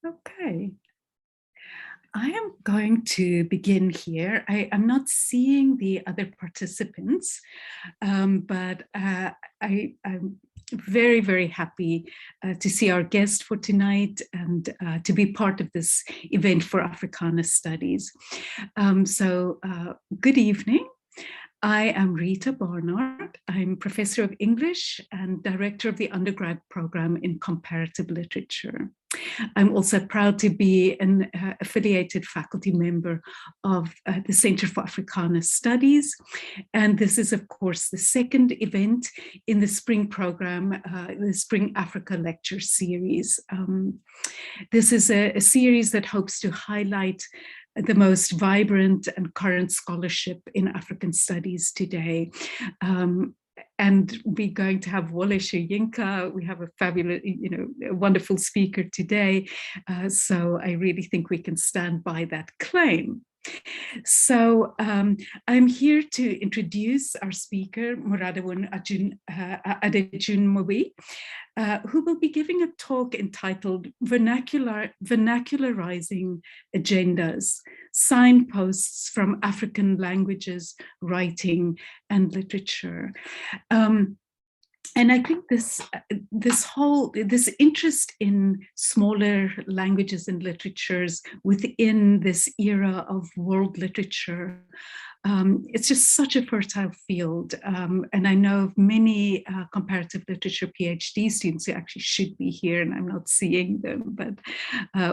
Okay. I am going to begin here. I'm not seeing the other participants, but I'm very, very happy to see our guest for tonight and to be part of this event for Africana Studies. Good evening. I am Rita Barnard. I'm professor of English and director of the undergrad program in comparative literature. I'm also proud to be an affiliated faculty member of the Center for Africana Studies. And this is, of course, the second event in the spring program, the Spring Africa Lecture Series. This is a series that hopes to highlight the most vibrant and current scholarship in African studies today. And we're going to have Wole Soyinka. We have a fabulous, a wonderful speaker today. So I really think we can stand by that claim. So I'm here to introduce our speaker, Moradewun Adejunmobi, who will be giving a talk entitled Vernacularizing Agendas, Signposts from African Languages, Writing and Literature. And I think this interest in smaller languages and literatures within this era of world literature, it's just such a fertile field. And I know of many comparative literature PhD students who actually should be here, and I'm not seeing them, but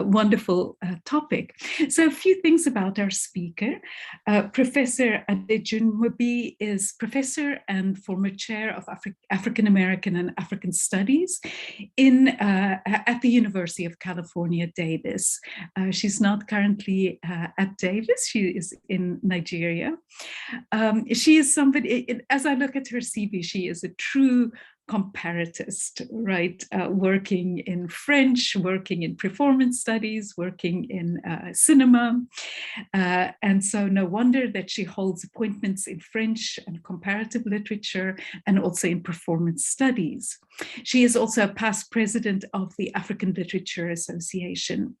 wonderful topic. So a few things about our speaker. Professor Adejunmobi is professor and former chair of African American and African Studies at the University of California, Davis. She's not currently at Davis, she is in Nigeria. She is somebody, as I look at her CV, she is a true comparatist, right? Working in French, working in performance studies, working in cinema. And so no wonder that she holds appointments in French and comparative literature and also in performance studies. She is also a past president of the African Literature Association.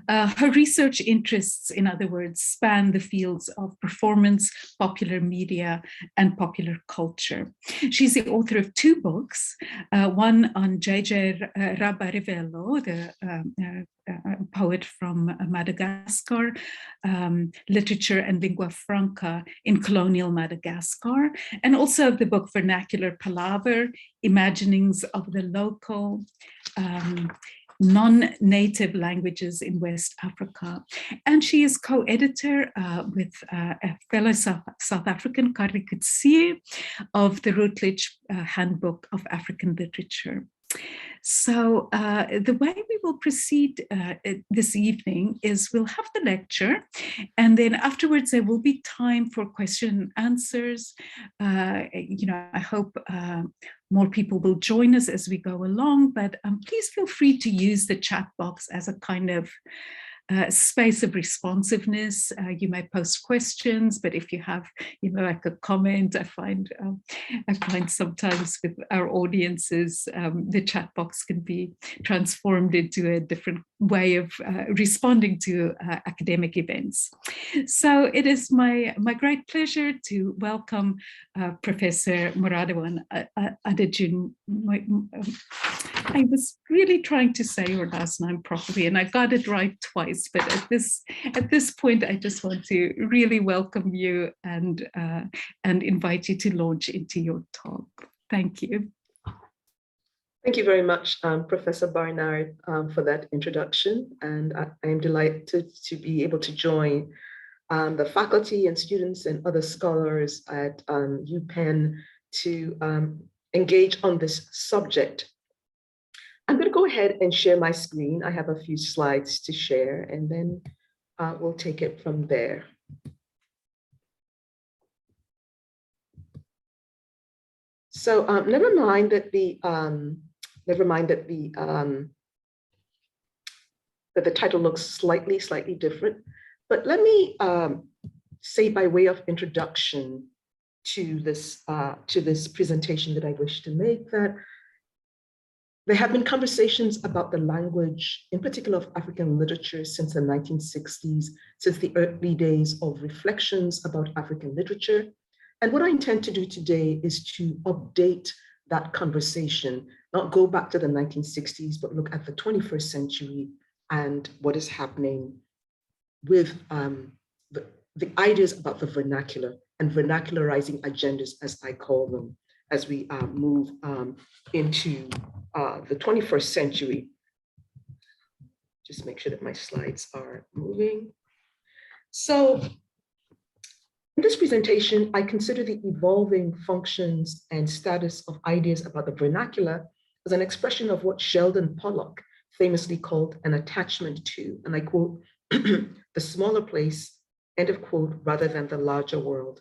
Her research interests, in other words, span the fields of performance, popular media, and popular culture. She's the author of two books, one on J.J. Rabarivello, the poet from Madagascar, literature and lingua franca in colonial Madagascar, and also the book Vernacular Palaver, Imaginings of the Local, non-native languages in West Africa. And she is co-editor with a fellow South African, Kari Kutsie, of the Routledge Handbook of African Literature. So the way we will proceed this evening is we'll have the lecture, and then afterwards there will be time for question and answers. I hope more people will join us as we go along, but please feel free to use the chat box as a kind of space of responsiveness. You may post questions, but if you have, like a comment, I find sometimes with our audiences, the chat box can be transformed into a different way of responding to academic events. So it is my great pleasure to welcome Professor Moradewun Adejunmobi. I was really trying to say your last name properly, and I got it right twice. But at this point, I just want to really welcome you and invite you to launch into your talk. Thank you. Thank you very much, Professor Barnard, for that introduction. And I am delighted to be able to join the faculty and students and other scholars at UPenn to engage on this subject. I'm going to go ahead and share my screen. I have a few slides to share, and then we'll take it from there. So never mind that the title looks slightly different, but let me say by way of introduction to this presentation that I wish to make that There have been conversations about the language, in particular of African literature, since the 1960s, since the early days of reflections about African literature. And what I intend to do today is to update that conversation, not go back to the 1960s, but look at the 21st century and what is happening with the ideas about the vernacular and vernacularizing agendas, as I call them, as we move into the 21st century. Just make sure that my slides are moving. So in this presentation, I consider the evolving functions and status of ideas about the vernacular as an expression of what Sheldon Pollock famously called an attachment to, and I quote, the smaller place, end of quote, rather than the larger world.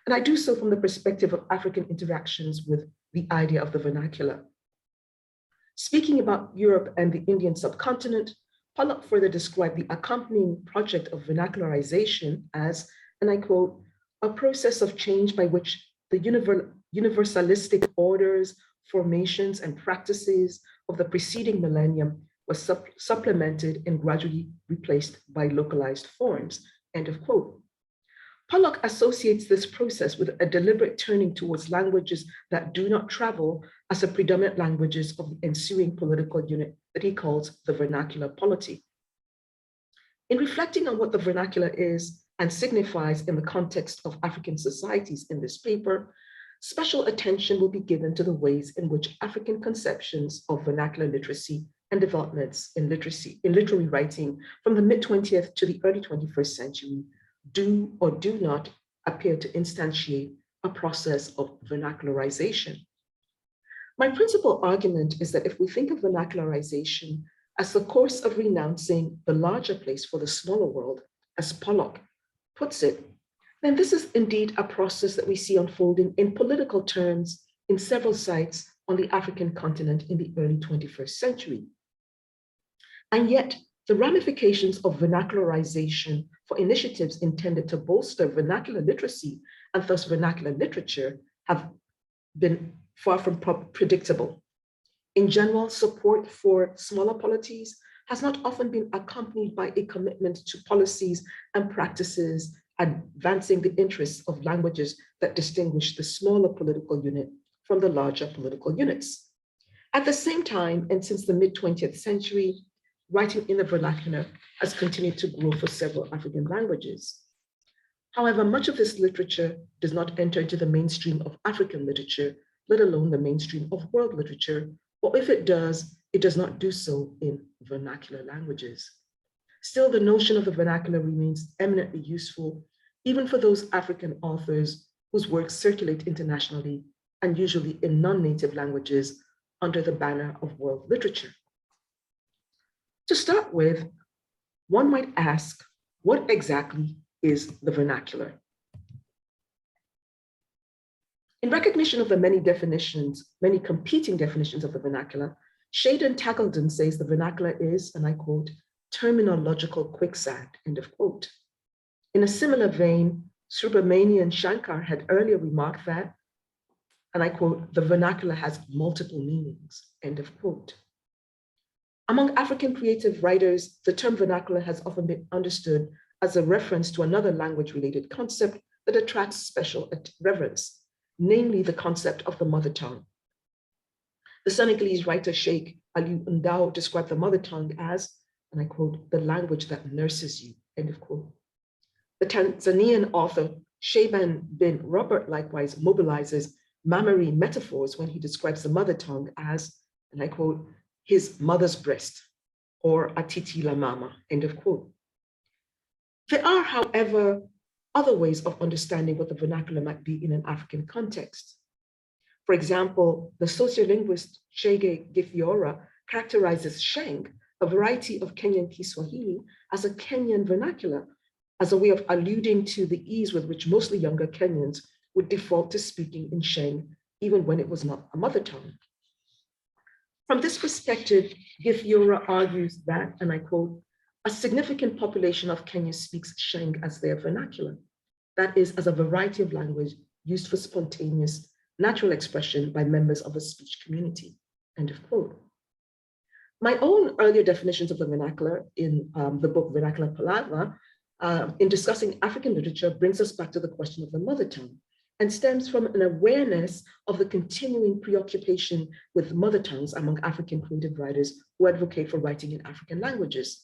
And I do so from the perspective of African interactions with the idea of the vernacular. Speaking about Europe and the Indian subcontinent, Pollock further described the accompanying project of vernacularization as, and I quote, a process of change by which the universalistic orders, formations, and practices of the preceding millennium was supplemented and gradually replaced by localized forms, end of quote. Pollock associates this process with a deliberate turning towards languages that do not travel as the predominant languages of the ensuing political unit that he calls the vernacular polity. In reflecting on what the vernacular is and signifies in the context of African societies in this paper, special attention will be given to the ways in which African conceptions of vernacular literacy and developments in literary writing from the mid-20th to the early 21st century do or do not appear to instantiate a process of vernacularization. My principal argument is that if we think of vernacularization as the course of renouncing the larger place for the smaller world, as Pollock puts it, then this is indeed a process that we see unfolding in political terms in several sites on the African continent in the early 21st century. And yet, the ramifications of vernacularization for initiatives intended to bolster vernacular literacy and thus vernacular literature have been far from predictable. In general, support for smaller polities has not often been accompanied by a commitment to policies and practices advancing the interests of languages that distinguish the smaller political unit from the larger political units. At the same time, and since the mid-20th century, writing in the vernacular has continued to grow for several African languages. However, much of this literature does not enter into the mainstream of African literature, let alone the mainstream of world literature, or if it does not do so in vernacular languages. Still, the notion of the vernacular remains eminently useful, even for those African authors whose works circulate internationally and usually in non-native languages under the banner of world literature. To start with, one might ask, what exactly is the vernacular? In recognition of the many definitions, many competing definitions of the vernacular, Shadon Tackleton says the vernacular is, and I quote, terminological quicksand, end of quote. In a similar vein, Subramanian Shankar had earlier remarked that, and I quote, the vernacular has multiple meanings, end of quote. Among African creative writers, the term vernacular has often been understood as a reference to another language-related concept that attracts special reverence, namely the concept of the mother tongue. The Senegalese writer Sheikh Aliou Ndao described the mother tongue as, and I quote, the language that nurses you, end of quote. The Tanzanian author Shaban bin Robert likewise mobilizes mammary metaphors when he describes the mother tongue as, and I quote, his mother's breast, or atiti la mama, end of quote. There are, however, other ways of understanding what the vernacular might be in an African context. For example, the sociolinguist Chege Githiora characterizes Sheng, a variety of Kenyan Kiswahili, as a Kenyan vernacular, as a way of alluding to the ease with which mostly younger Kenyans would default to speaking in Sheng, even when it was not a mother tongue. From this perspective, Githiora argues that, and I quote, a significant population of Kenya speaks Sheng as their vernacular, that is, as a variety of language used for spontaneous, natural expression by members of a speech community, end of quote. My own earlier definitions of the vernacular in the book Vernacular Palabra, in discussing African literature, brings us back to the question of the mother tongue and stems from an awareness of the continuing preoccupation with mother tongues among African creative writers who advocate for writing in African languages.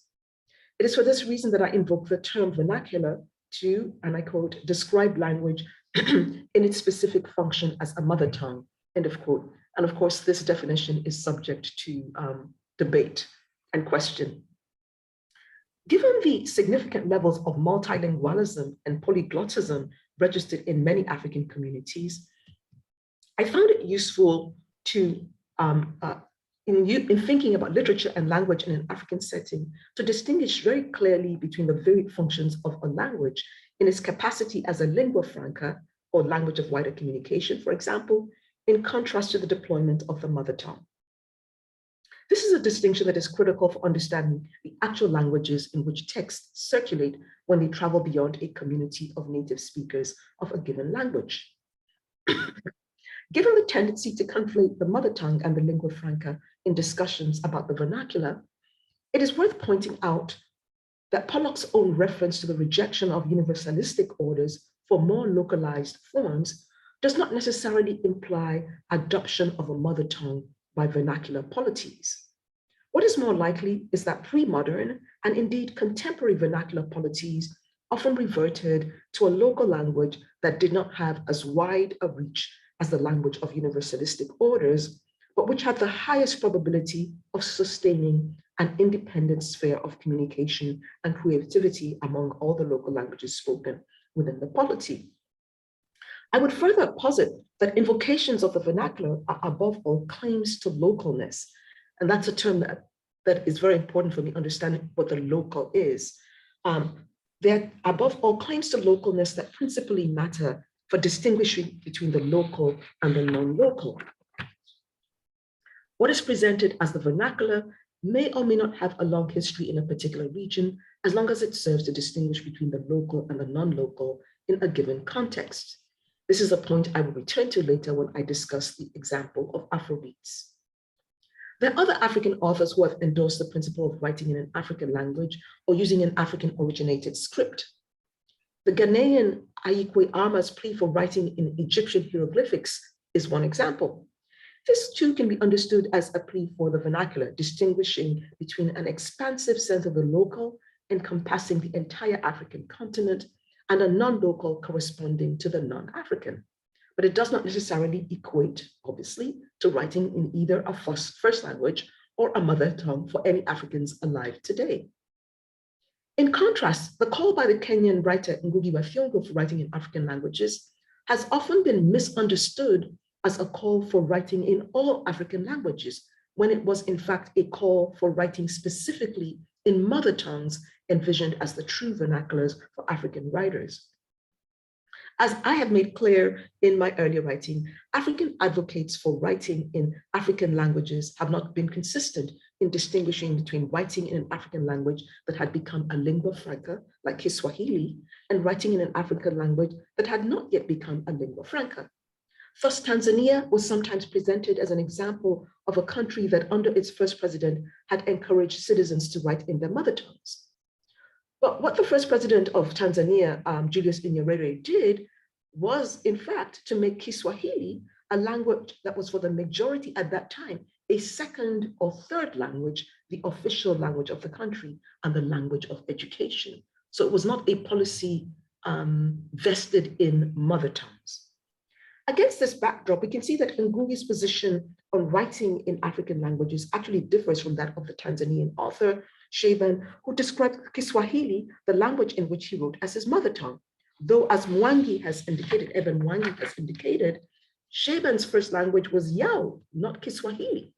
It is for this reason that I invoke the term vernacular to, and I quote, describe language in its specific function as a mother tongue, end of quote. And of course, this definition is subject to debate and question. Given the significant levels of multilingualism and polyglottism registered in many African communities, I found it useful to, in thinking about literature and language in an African setting, to distinguish very clearly between the varied functions of a language in its capacity as a lingua franca, or language of wider communication, for example, in contrast to the deployment of the mother tongue. This is a distinction that is critical for understanding the actual languages in which texts circulate when they travel beyond a community of native speakers of a given language. Given the tendency to conflate the mother tongue and the lingua franca in discussions about the vernacular, it is worth pointing out that Pollock's own reference to the rejection of universalistic orders for more localized forms does not necessarily imply adoption of a mother tongue by vernacular polities. What is more likely is that pre-modern and indeed contemporary vernacular polities often reverted to a local language that did not have as wide a reach as the language of universalistic orders, but which had the highest probability of sustaining an independent sphere of communication and creativity among all the local languages spoken within the polity. I would further posit that invocations of the vernacular are above all claims to localness. And that's a term that is very important for me understanding what the local is. They're above all claims to localness that principally matter for distinguishing between the local and the non-local. What is presented as the vernacular may or may not have a long history in a particular region, as long as it serves to distinguish between the local and the non-local in a given context. This is a point I will return to later when I discuss the example of Afro Beats. There are other African authors who have endorsed the principle of writing in an African language or using an African-originated script. The Ghanaian Ayikwe Arma's plea for writing in Egyptian hieroglyphics is one example. This too can be understood as a plea for the vernacular, distinguishing between an expansive sense of the local encompassing the entire African continent and a non-local corresponding to the non-African. But it does not necessarily equate, obviously, to writing in either a first language or a mother tongue for any Africans alive today. In contrast, the call by the Kenyan writer Ngugi wa Thiong'o for writing in African languages has often been misunderstood as a call for writing in all African languages, when it was in fact a call for writing specifically in mother tongues envisioned as the true vernaculars for African writers. As I have made clear in my earlier writing, African advocates for writing in African languages have not been consistent in distinguishing between writing in an African language that had become a lingua franca, like Kiswahili, and writing in an African language that had not yet become a lingua franca. Thus, Tanzania was sometimes presented as an example of a country that under its first president had encouraged citizens to write in their mother tongues. But what the first president of Tanzania, Julius Nyerere, did was, in fact, to make Kiswahili a language that was for the majority at that time, a second or third language, the official language of the country and the language of education. So it was not a policy vested in mother tongues. Against this backdrop, we can see that Ngugi's position on writing in African languages actually differs from that of the Tanzanian author, Shaban, who described Kiswahili, the language in which he wrote, as his mother tongue. Though, as Mwangi has indicated, Eben Mwangi has indicated, Shaban's first language was Yao, not Kiswahili.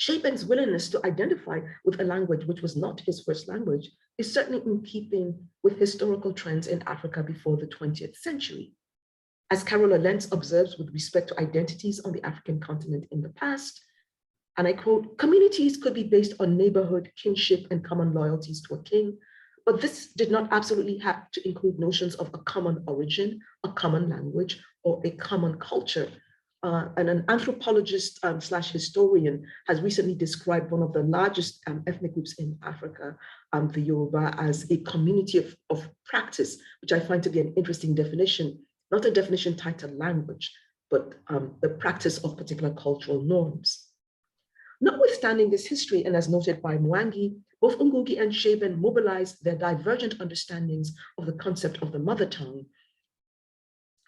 Shaban's willingness to identify with a language which was not his first language is certainly in keeping with historical trends in Africa before the 20th century. As Carola Lentz observes with respect to identities on the African continent in the past, and I quote, communities could be based on neighborhood, kinship, and common loyalties to a king, but this did not absolutely have to include notions of a common origin, a common language, or a common culture. and an anthropologist slash historian has recently described one of the largest ethnic groups in Africa, the Yoruba, as a community of practice, which I find to be an interesting definition, not a definition tied to language, but the practice of particular cultural norms. Notwithstanding this history, and as noted by Mwangi, both Ngugi and Shaban mobilized their divergent understandings of the concept of the mother tongue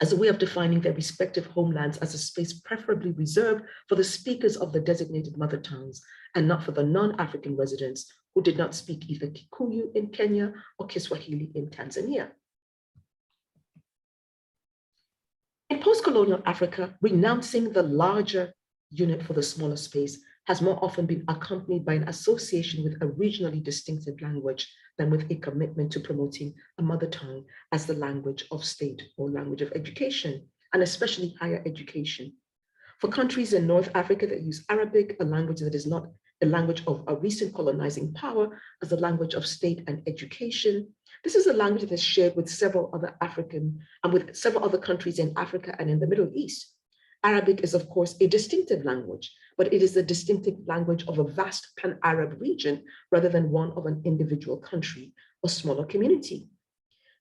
as a way of defining their respective homelands as a space preferably reserved for the speakers of the designated mother tongues and not for the non-African residents who did not speak either Kikuyu in Kenya or Kiswahili in Tanzania. In post-colonial Africa, renouncing the larger unit for the smaller space has more often been accompanied by an association with a regionally distinctive language than with a commitment to promoting a mother tongue as the language of state or language of education, and especially higher education. For countries in North Africa that use Arabic, a language that is not a language of a recent colonizing power, as the language of state and education, this is a language that is shared with several other African and with several other countries in Africa and in the Middle East. Arabic is, of course, a distinctive language, but it is the distinctive language of a vast pan-Arab region rather than one of an individual country or smaller community.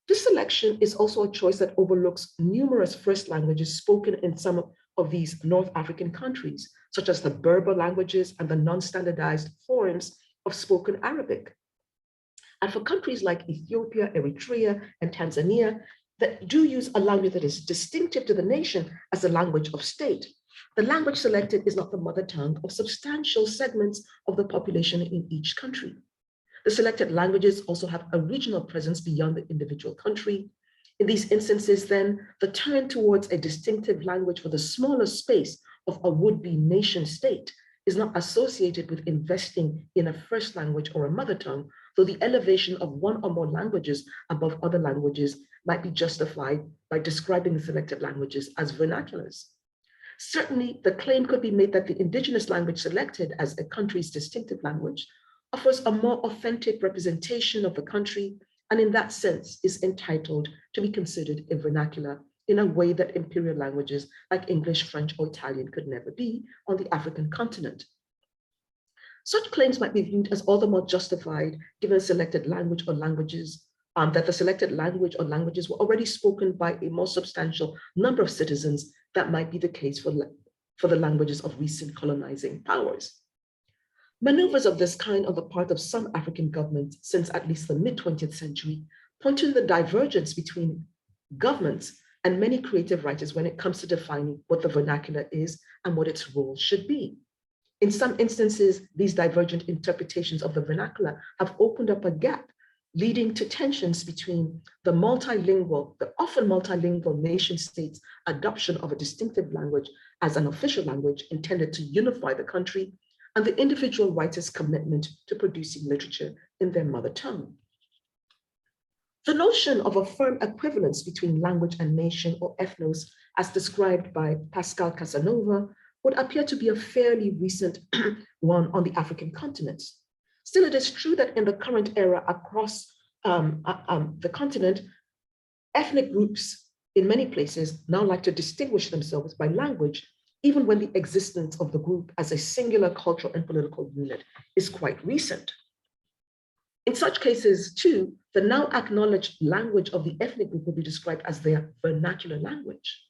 This selection is also a choice that overlooks numerous first languages spoken in some of these North African countries, such as the Berber languages and the non-standardized forms of spoken Arabic. And for countries like Ethiopia, Eritrea, and Tanzania, that do use a language that is distinctive to the nation as a language of state, the language selected is not the mother tongue of substantial segments of the population in each country. The selected languages also have a regional presence beyond the individual country. In these instances, then, the turn towards a distinctive language for the smaller space of a would-be nation state is not associated with investing in a first language or a mother tongue, though the elevation of one or more languages above other languages might be justified by describing the selected languages as vernaculars. Certainly, the claim could be made that the indigenous language selected as a country's distinctive language offers a more authentic representation of the country, and in that sense is entitled to be considered a vernacular in a way that imperial languages like English, French, or Italian could never be on the African continent. Such claims might be viewed as all the more justified given a selected language or languages, that the selected language or languages were already spoken by a more substantial number of citizens that might be the case for the languages of recent colonizing powers. Maneuvers of this kind on the part of some African governments since at least the mid-20th century point to the divergence between governments and many creative writers when it comes to defining what the vernacular is and what its role should be. In some instances, these divergent interpretations of the vernacular have opened up a gap, leading to tensions between the often multilingual nation states' adoption of a distinctive language as an official language intended to unify the country, and the individual writer's commitment to producing literature in their mother tongue. The notion of a firm equivalence between language and nation or ethnos, as described by Pascal Casanova, would appear to be a fairly recent one on the African continent. Still, it is true that in the current era across the continent, ethnic groups in many places now like to distinguish themselves by language, even when the existence of the group as a singular cultural and political unit is quite recent. In such cases, too, the now acknowledged language of the ethnic group will be described as their vernacular language.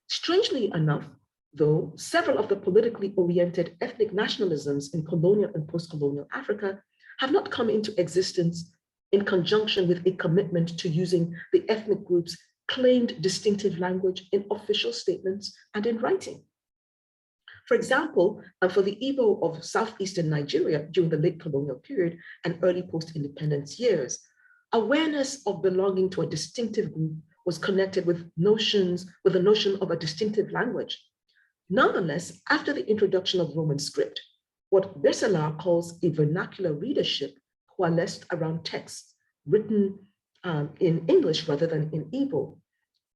Strangely enough, though, several of the politically oriented ethnic nationalisms in colonial and post-colonial Africa have not come into existence in conjunction with a commitment to using the ethnic group's claimed distinctive language in official statements and in writing. For example, for the Igbo of southeastern Nigeria during the late colonial period and early post-independence years, awareness of belonging to a distinctive group was connected with the notion of a distinctive language. Nonetheless, after the introduction of Roman script, what Besselar calls a vernacular readership coalesced around texts written in English rather than in Igbo.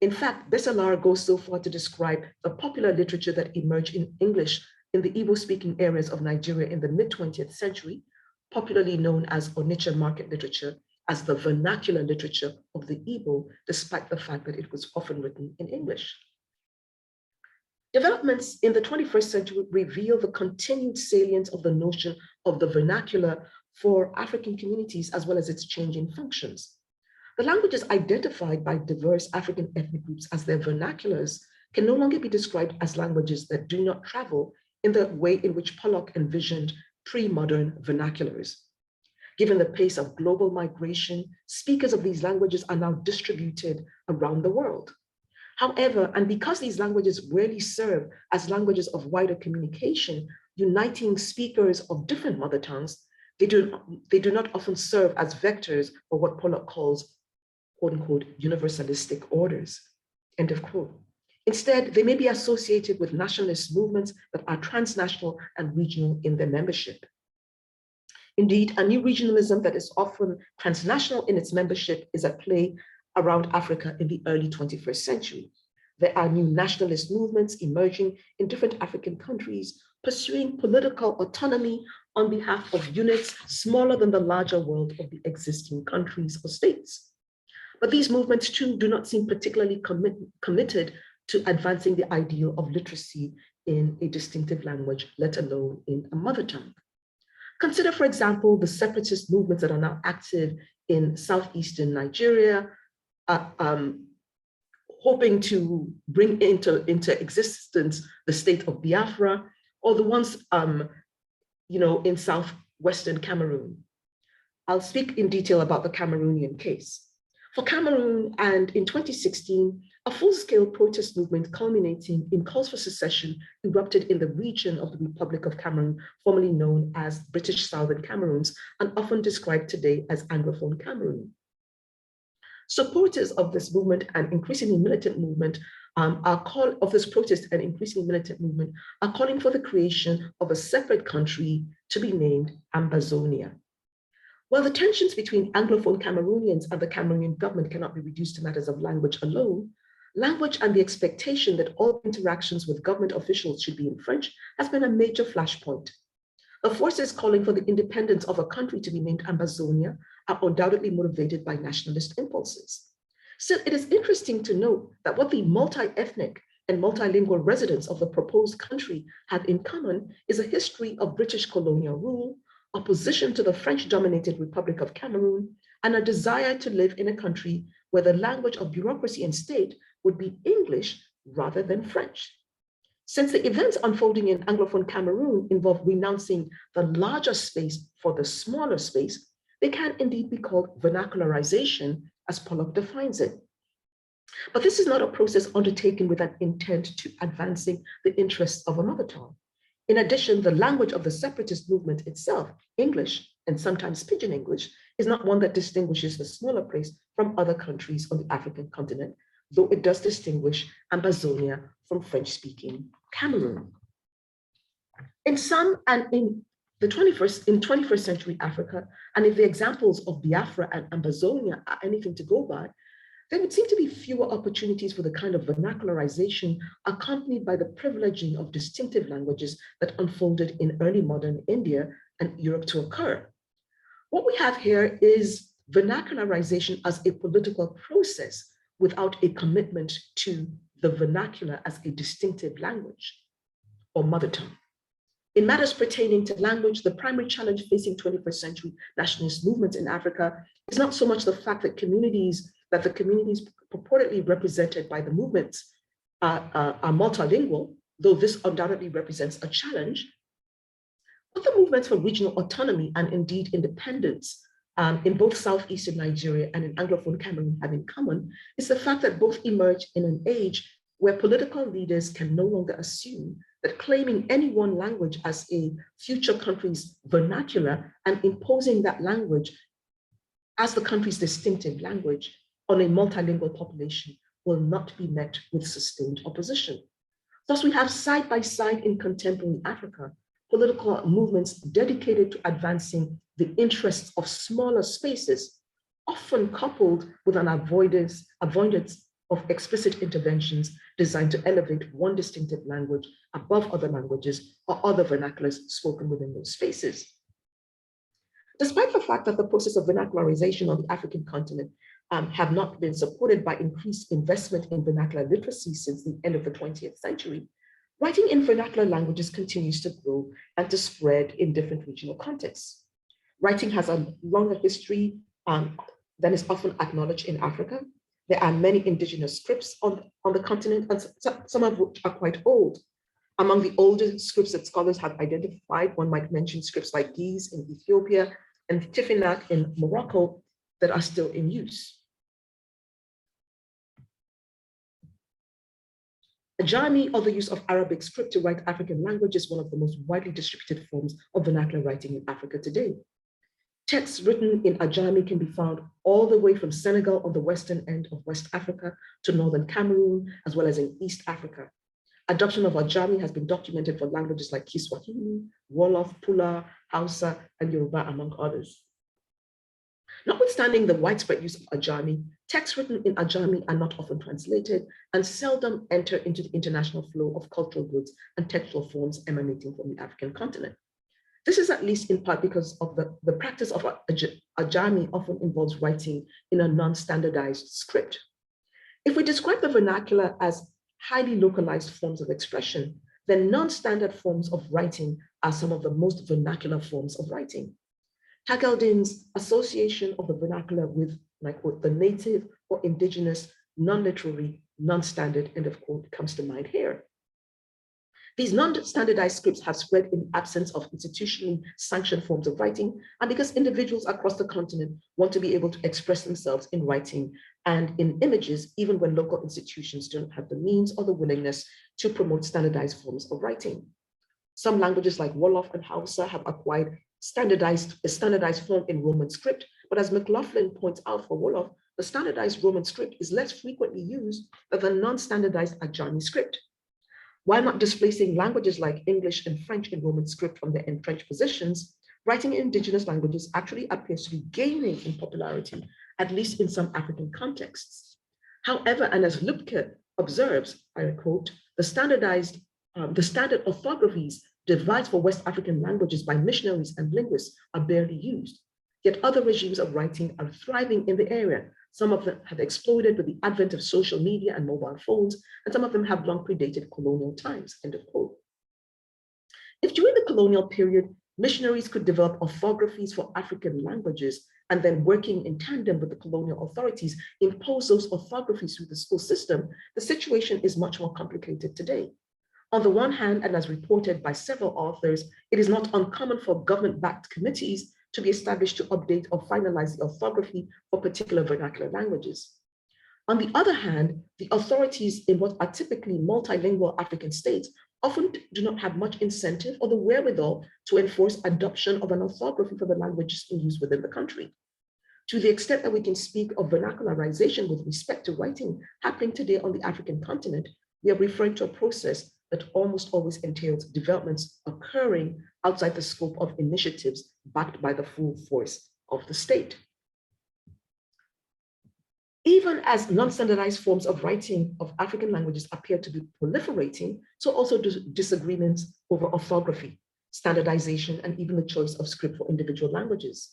In fact, Besselar goes so far to describe the popular literature that emerged in English in the Igbo-speaking areas of Nigeria in the mid-20th century, popularly known as Onitsha market literature, as the vernacular literature of the Igbo, despite the fact that it was often written in English. Developments in the 21st century reveal the continued salience of the notion of the vernacular for African communities, as well as its changing functions. The languages identified by diverse African ethnic groups as their vernaculars can no longer be described as languages that do not travel in the way in which Pollock envisioned pre-modern vernaculars. Given the pace of global migration, speakers of these languages are now distributed around the world. However, and because these languages rarely serve as languages of wider communication, uniting speakers of different mother tongues, they do not often serve as vectors for what Pollock calls, quote unquote, universalistic orders, end of quote. Instead, they may be associated with nationalist movements that are transnational and regional in their membership. Indeed, a new regionalism that is often transnational in its membership is at play around Africa in the early 21st century. There are new nationalist movements emerging in different African countries, pursuing political autonomy on behalf of units smaller than the larger world of the existing countries or states. But these movements too do not seem particularly committed to advancing the ideal of literacy in a distinctive language, let alone in a mother tongue. Consider, for example, the separatist movements that are now active in southeastern Nigeria, hoping to bring into existence the state of Biafra, or the ones in southwestern Cameroon. I'll speak in detail about the Cameroonian case. For Cameroon, and in 2016, a full-scale protest movement culminating in calls for secession erupted in the region of the Republic of Cameroon, formerly known as British Southern Cameroons, and often described today as Anglophone Cameroon. Supporters of this movement and increasingly militant movement are calling for the creation of a separate country to be named Ambazonia. While the tensions between Anglophone Cameroonians and the Cameroonian government cannot be reduced to matters of language alone, language and the expectation that all interactions with government officials should be in French has been a major flashpoint. The forces calling for the independence of a country to be named Ambazonia are undoubtedly motivated by nationalist impulses. Still, it is interesting to note that what the multi-ethnic and multilingual residents of the proposed country have in common is a history of British colonial rule, opposition to the French-dominated Republic of Cameroon, and a desire to live in a country where the language of bureaucracy and state would be English rather than French. Since the events unfolding in Anglophone Cameroon involve renouncing the larger space for the smaller space, they can indeed be called vernacularization, as Pollock defines it. But this is not a process undertaken with an intent to advancing the interests of a mother tongue. In addition, the language of the separatist movement itself, English, and sometimes Pidgin English, is not one that distinguishes the smaller place from other countries on the African continent, though it does distinguish Ambazonia from French-speaking Cameroon. In some and in 21st century Africa, and if the examples of Biafra and Ambazonia are anything to go by, there would seem to be fewer opportunities for the kind of vernacularization accompanied by the privileging of distinctive languages that unfolded in early modern India and Europe to occur. What we have here is vernacularization as a political process without a commitment to the vernacular as a distinctive language or mother tongue. In matters pertaining to language, the primary challenge facing 21st century nationalist movements in Africa is not so much the fact that the communities purportedly represented by the movements are multilingual, though this undoubtedly represents a challenge. What the movements for regional autonomy and indeed independence in both southeastern Nigeria and in Anglophone Cameroon have in common is the fact that both emerge in an age where political leaders can no longer assume that claiming any one language as a future country's vernacular and imposing that language as the country's distinctive language on a multilingual population will not be met with sustained opposition. Thus, we have side by side in contemporary Africa, political movements dedicated to advancing the interests of smaller spaces, often coupled with an avoidance of explicit interventions designed to elevate one distinctive language above other languages or other vernaculars spoken within those spaces. Despite the fact that the process of vernacularization on the African continent have not been supported by increased investment in vernacular literacy since the end of the 20th century, Writing in vernacular languages continues to grow and to spread in different regional contexts. Writing has a longer history than is often acknowledged in Africa. There are many indigenous scripts on the continent, and some of which are quite old. Among the older scripts that scholars have identified, one might mention scripts like Ge'ez in Ethiopia and Tifinagh in Morocco that are still in use. Ajami, or the use of Arabic script to write African language, is one of the most widely distributed forms of vernacular writing in Africa today. Texts written in Ajami can be found all the way from Senegal on the western end of West Africa to northern Cameroon, as well as in East Africa. Adoption of Ajami has been documented for languages like Kiswahili, Wolof, Pula, Hausa, and Yoruba, among others. Notwithstanding the widespread use of Ajami, texts written in Ajami are not often translated and seldom enter into the international flow of cultural goods and textual forms emanating from the African continent. This is at least in part because of the practice of Ajami often involves writing in a non-standardized script. If we describe the vernacular as highly localized forms of expression, then non-standard forms of writing are some of the most vernacular forms of writing. Hageldin's association of the vernacular with, and I quote, the native or indigenous, non-literary, non-standard, end of quote, comes to mind here. These non-standardized scripts have spread in the absence of institutionally sanctioned forms of writing, and because individuals across the continent want to be able to express themselves in writing and in images, even when local institutions don't have the means or the willingness to promote standardized forms of writing. Some languages like Wolof and Hausa have acquired a standardized form in Roman script, but as McLaughlin points out for Wolof, the standardized Roman script is less frequently used than the non-standardized Ajami script. While not displacing languages like English and French in Roman script from their entrenched positions, writing in indigenous languages actually appears to be gaining in popularity, at least in some African contexts. However, and as Lübke observes, I quote, the standard orthographies devised for West African languages by missionaries and linguists are barely used. Yet other regimes of writing are thriving in the area. Some of them have exploded with the advent of social media and mobile phones, and some of them have long predated colonial times, end of quote. If during the colonial period, missionaries could develop orthographies for African languages and then working in tandem with the colonial authorities impose those orthographies through the school system, the situation is much more complicated today. On the one hand, and as reported by several authors, it is not uncommon for government-backed committees to be established to update or finalize the orthography for particular vernacular languages. On the other hand, the authorities in what are typically multilingual African states often do not have much incentive or the wherewithal to enforce adoption of an orthography for the languages in use within the country. To the extent that we can speak of vernacularization with respect to writing happening today on the African continent, we are referring to a process that almost always entails developments occurring outside the scope of initiatives backed by the full force of the state. Even as non-standardized forms of writing of African languages appear to be proliferating, so also do disagreements over orthography, standardization, and even the choice of script for individual languages.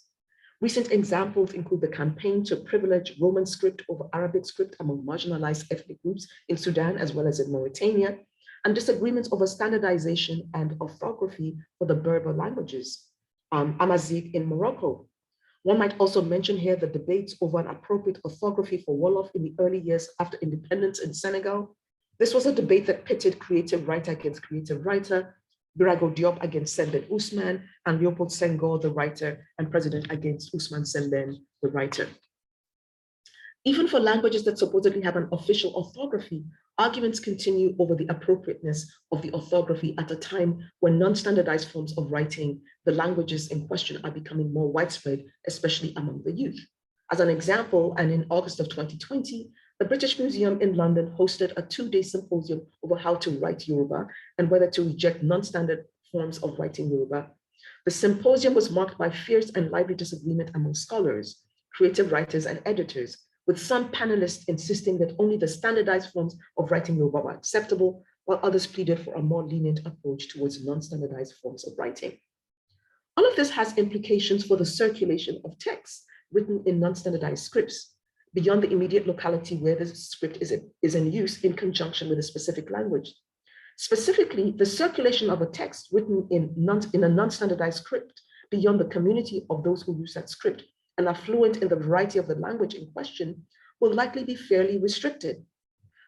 Recent examples include the campaign to privilege Roman script over Arabic script among marginalized ethnic groups in Sudan as well as in Mauritania, and disagreements over standardization and orthography for the Berber languages, Amazigh in Morocco. One might also mention here the debates over an appropriate orthography for Wolof in the early years after independence in Senegal. This was a debate that pitted creative writer against creative writer, Birago Diop against Sembène Ousmane, and Leopold Senghor, the writer, and president against Ousmane Sembène, the writer. Even for languages that supposedly have an official orthography, arguments continue over the appropriateness of the orthography at a time when non-standardized forms of writing, the languages in question, are becoming more widespread, especially among the youth. As an example, and in August of 2020, the British Museum in London hosted a 2-day symposium over how to write Yoruba and whether to reject non-standard forms of writing Yoruba. The symposium was marked by fierce and lively disagreement among scholars, creative writers, and editors, with some panelists insisting that only the standardized forms of writing Yoruba were acceptable, while others pleaded for a more lenient approach towards non-standardized forms of writing. All of this has implications for the circulation of texts written in non-standardized scripts, beyond the immediate locality where the script is in use in conjunction with a specific language. Specifically, the circulation of a text written in a non-standardized script beyond the community of those who use that script and are fluent in the variety of the language in question will likely be fairly restricted.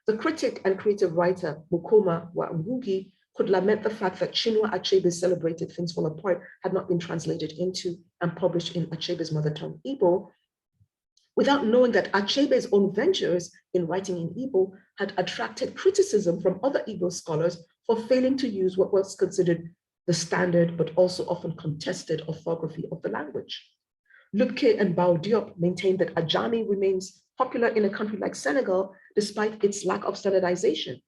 The critic and creative writer Bukoma Ngugi could lament the fact that Chinua Achebe's celebrated Things Fall Apart had not been translated into and published in Achebe's mother tongue Igbo, without knowing that Achebe's own ventures in writing in Igbo had attracted criticism from other Igbo scholars for failing to use what was considered the standard but also often contested orthography of the language. Lubke and Bao Diop maintained that Ajami remains popular in a country like Senegal despite its lack of standardization.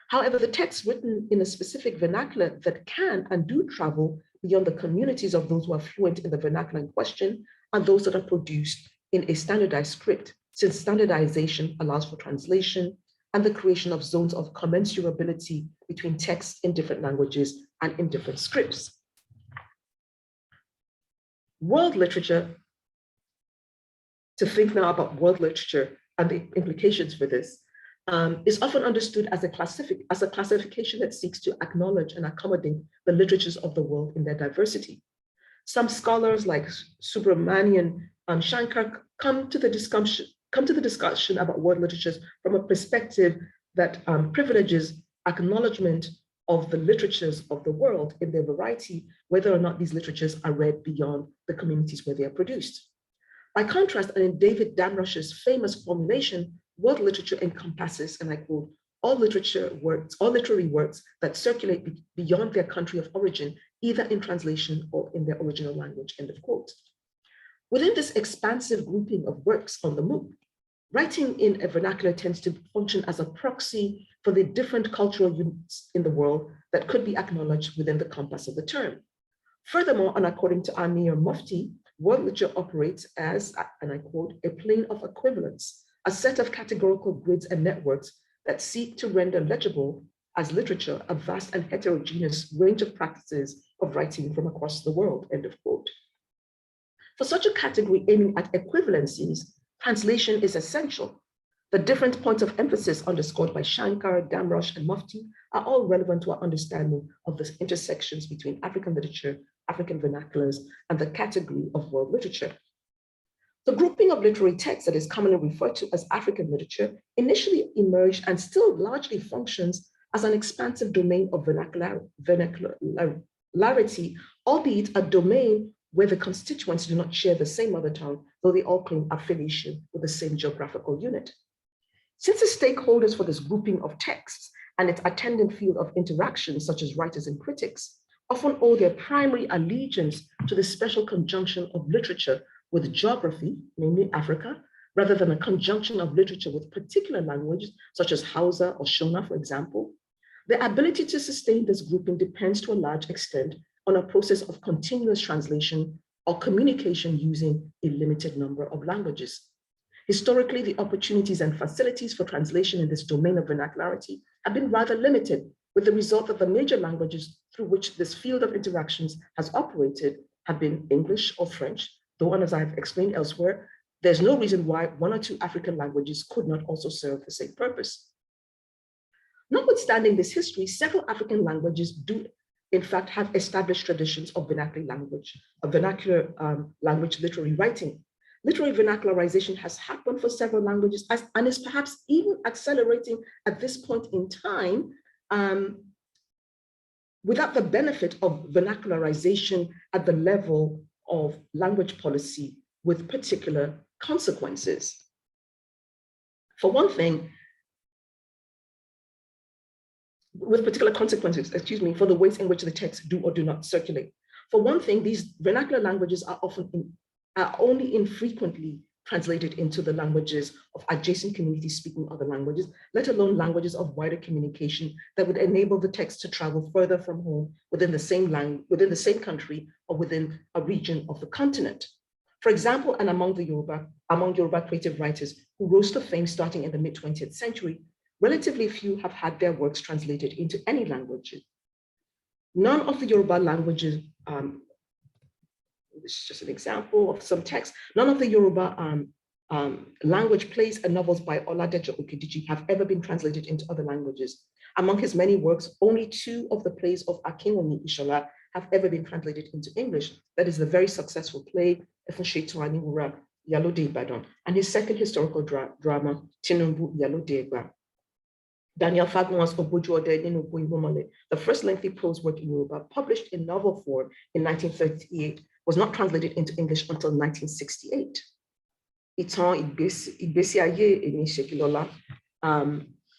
However, the texts written in a specific vernacular that can and do travel beyond the communities of those who are fluent in the vernacular in question are those that are produced in a standardized script, since standardization allows for translation and the creation of zones of commensurability between texts in different languages and in different scripts. World literature, to think now about world literature and the implications for this, is often understood as a classification that seeks to acknowledge and accommodate the literatures of the world in their diversity. Some scholars like Subramanian Shankar come to the discussion about world literatures from a perspective that privileges acknowledgement of the literatures of the world in their variety, whether or not these literatures are read beyond the communities where they are produced. By contrast, and in David Damrosch's famous formulation, world literature encompasses, and I quote, all literary works that circulate beyond their country of origin, either in translation or in their original language, end of quote. Within this expansive grouping of works on the move, writing in a vernacular tends to function as a proxy for the different cultural units in the world that could be acknowledged within the compass of the term. Furthermore, and according to Amir Mufti, world literature operates as, and I quote, a plane of equivalence, a set of categorical grids and networks that seek to render legible as literature a vast and heterogeneous range of practices of writing from across the world, end of quote. For such a category aiming at equivalencies, translation is essential. The different points of emphasis underscored by Shankar, Damrosch, and Mufti are all relevant to our understanding of the intersections between African literature, African vernaculars, and the category of world literature. The grouping of literary texts that is commonly referred to as African literature initially emerged and still largely functions as an expansive domain of vernacularity, albeit a domain where the constituents do not share the same mother tongue, though they all claim affiliation with the same geographical unit. Since the stakeholders for this grouping of texts and its attendant field of interaction, such as writers and critics, often owe their primary allegiance to the special conjunction of literature with geography, namely Africa, rather than a conjunction of literature with particular languages, such as Hausa or Shona, for example, the ability to sustain this grouping depends to a large extent on a process of continuous translation or communication using a limited number of languages. Historically, the opportunities and facilities for translation in this domain of vernacularity have been rather limited, with the result that the major languages through which this field of interactions has operated have been English or French, though, and as I've explained elsewhere, there's no reason why one or two African languages could not also serve the same purpose. Notwithstanding this history, several African languages do in fact have established traditions of vernacular language literary writing. Literary vernacularization has happened for several languages and is perhaps even accelerating at this point in time without the benefit of vernacularization at the level of language policy with particular consequences. For one thing, with particular consequences, for the ways in which the texts do or do not circulate. For one thing, these vernacular languages are only infrequently translated into the languages of adjacent communities speaking other languages, let alone languages of wider communication that would enable the text to travel further from home within the same country or within a region of the continent. For example, and among Yoruba creative writers who rose to fame starting in the mid-20th century, relatively few have had their works translated into any language. None of the Yoruba languages, this is just an example of some text, none of the Yoruba language plays and novels by Oladejo Okediji have ever been translated into other languages. Among his many works, only 2 of the plays of Akinwumi Ishola have ever been translated into English. That is the very successful play, Efusheto Aniwura, Yalode Ibadan, and his second historical drama, Tinumbu Yalode Egba. Daniel Fagunwa's Obojuode Ninu Boimomole, the first lengthy prose work in Yoruba, published in novel form in 1938, was not translated into English until 1968. Itan Igbesi Aye Eni Sekilola,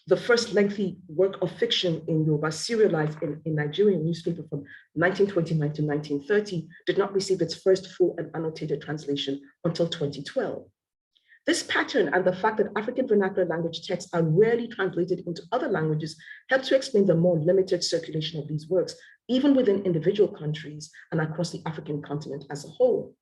the first lengthy work of fiction in Yoruba, serialized in Nigerian newspaper from 1929 to 1930, did not receive its first full and annotated translation until 2012. This pattern and the fact that African vernacular language texts are rarely translated into other languages help to explain the more limited circulation of these works, even within individual countries and across the African continent as a whole.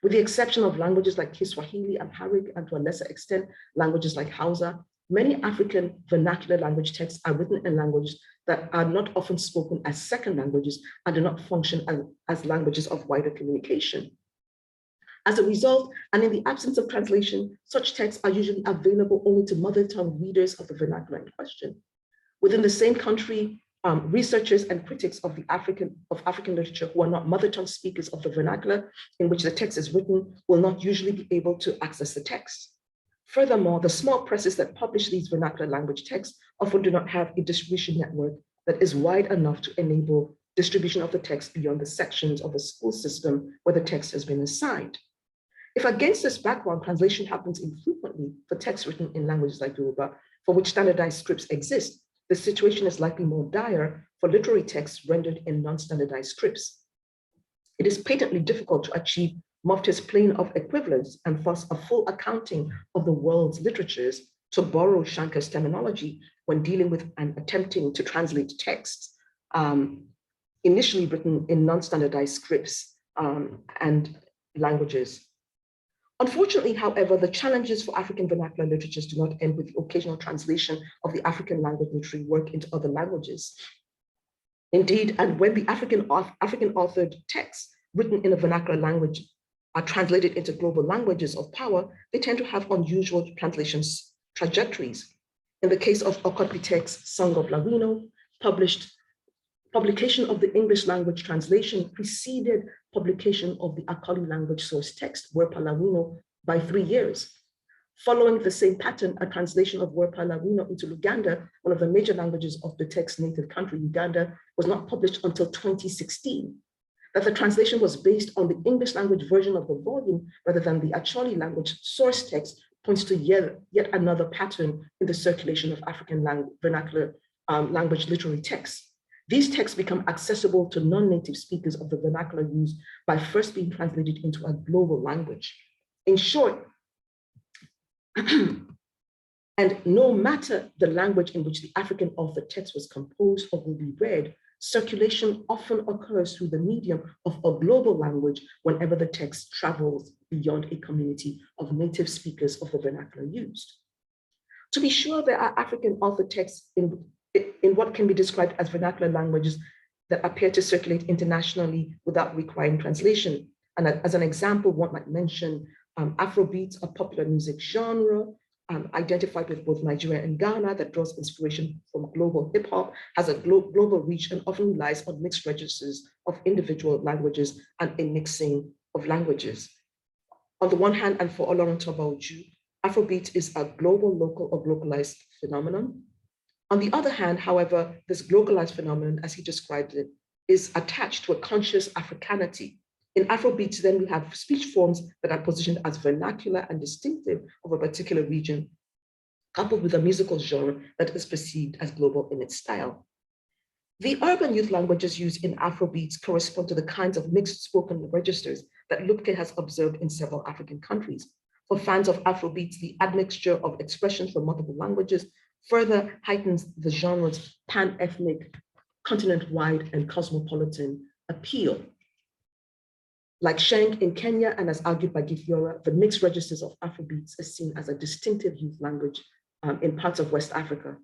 With the exception of languages like Kiswahili, Amharic, and to a lesser extent, languages like Hausa, many African vernacular language texts are written in languages that are not often spoken as second languages and do not function as languages of wider communication. As a result, and in the absence of translation, such texts are usually available only to mother tongue readers of the vernacular in question. Within the same country, researchers and critics of African literature who are not mother tongue speakers of the vernacular in which the text is written will not usually be able to access the text. Furthermore, the small presses that publish these vernacular language texts often do not have a distribution network that is wide enough to enable distribution of the text beyond the sections of the school system where the text has been assigned. If against this background, translation happens infrequently for texts written in languages like Yoruba, for which standardized scripts exist, the situation is likely more dire for literary texts rendered in non-standardized scripts. It is patently difficult to achieve Mofte's plane of equivalence and thus a full accounting of the world's literatures, to borrow Shanker's terminology, when dealing with and attempting to translate texts initially written in non-standardized scripts and languages. Unfortunately, however, the challenges for African vernacular literatures do not end with the occasional translation of the African language literary work into other languages. Indeed, and when the African authored texts written in a vernacular language are translated into global languages of power, they tend to have unusual translation trajectories. In the case of Okotbite's Song of Lawino, publication of the English language translation preceded publication of the Akoli language source text, Werpa Lawino, by 3 years. Following the same pattern, a translation of Werpa Lawino into Luganda, one of the major languages of the text's native country, Uganda, was not published until 2016. That the translation was based on the English language version of the volume rather than the Acholi language source text points to yet another pattern in the circulation of African vernacular language literary texts. These texts become accessible to non-native speakers of the vernacular used by first being translated into a global language. In short, and no matter the language in which the African author text was composed or will be read, circulation often occurs through the medium of a global language whenever the text travels beyond a community of native speakers of the vernacular used. To be sure, there are African author texts in what can be described as vernacular languages that appear to circulate internationally without requiring translation. And as an example, one might mention Afro Beats, a popular music genre identified with both Nigeria and Ghana that draws inspiration from global hip hop, has a global reach and often relies on mixed registers of individual languages and a mixing of languages. On the one hand, and for Olorun Toba-Oju, Afrobeat is a global, local, or localized phenomenon. On the other hand, however, this localized phenomenon, as he described it, is attached to a conscious Africanity. In Afrobeats, then we have speech forms that are positioned as vernacular and distinctive of a particular region, coupled with a musical genre that is perceived as global in its style. The urban youth languages used in Afrobeats correspond to the kinds of mixed spoken registers that Lupke has observed in several African countries. For fans of Afrobeats, the admixture of expressions from multiple languages further heightens the genre's pan-ethnic, continent-wide, and cosmopolitan appeal. Like Sheng in Kenya, and as argued by Githiora, the mixed registers of Afrobeats is seen as a distinctive youth language in parts of West Africa.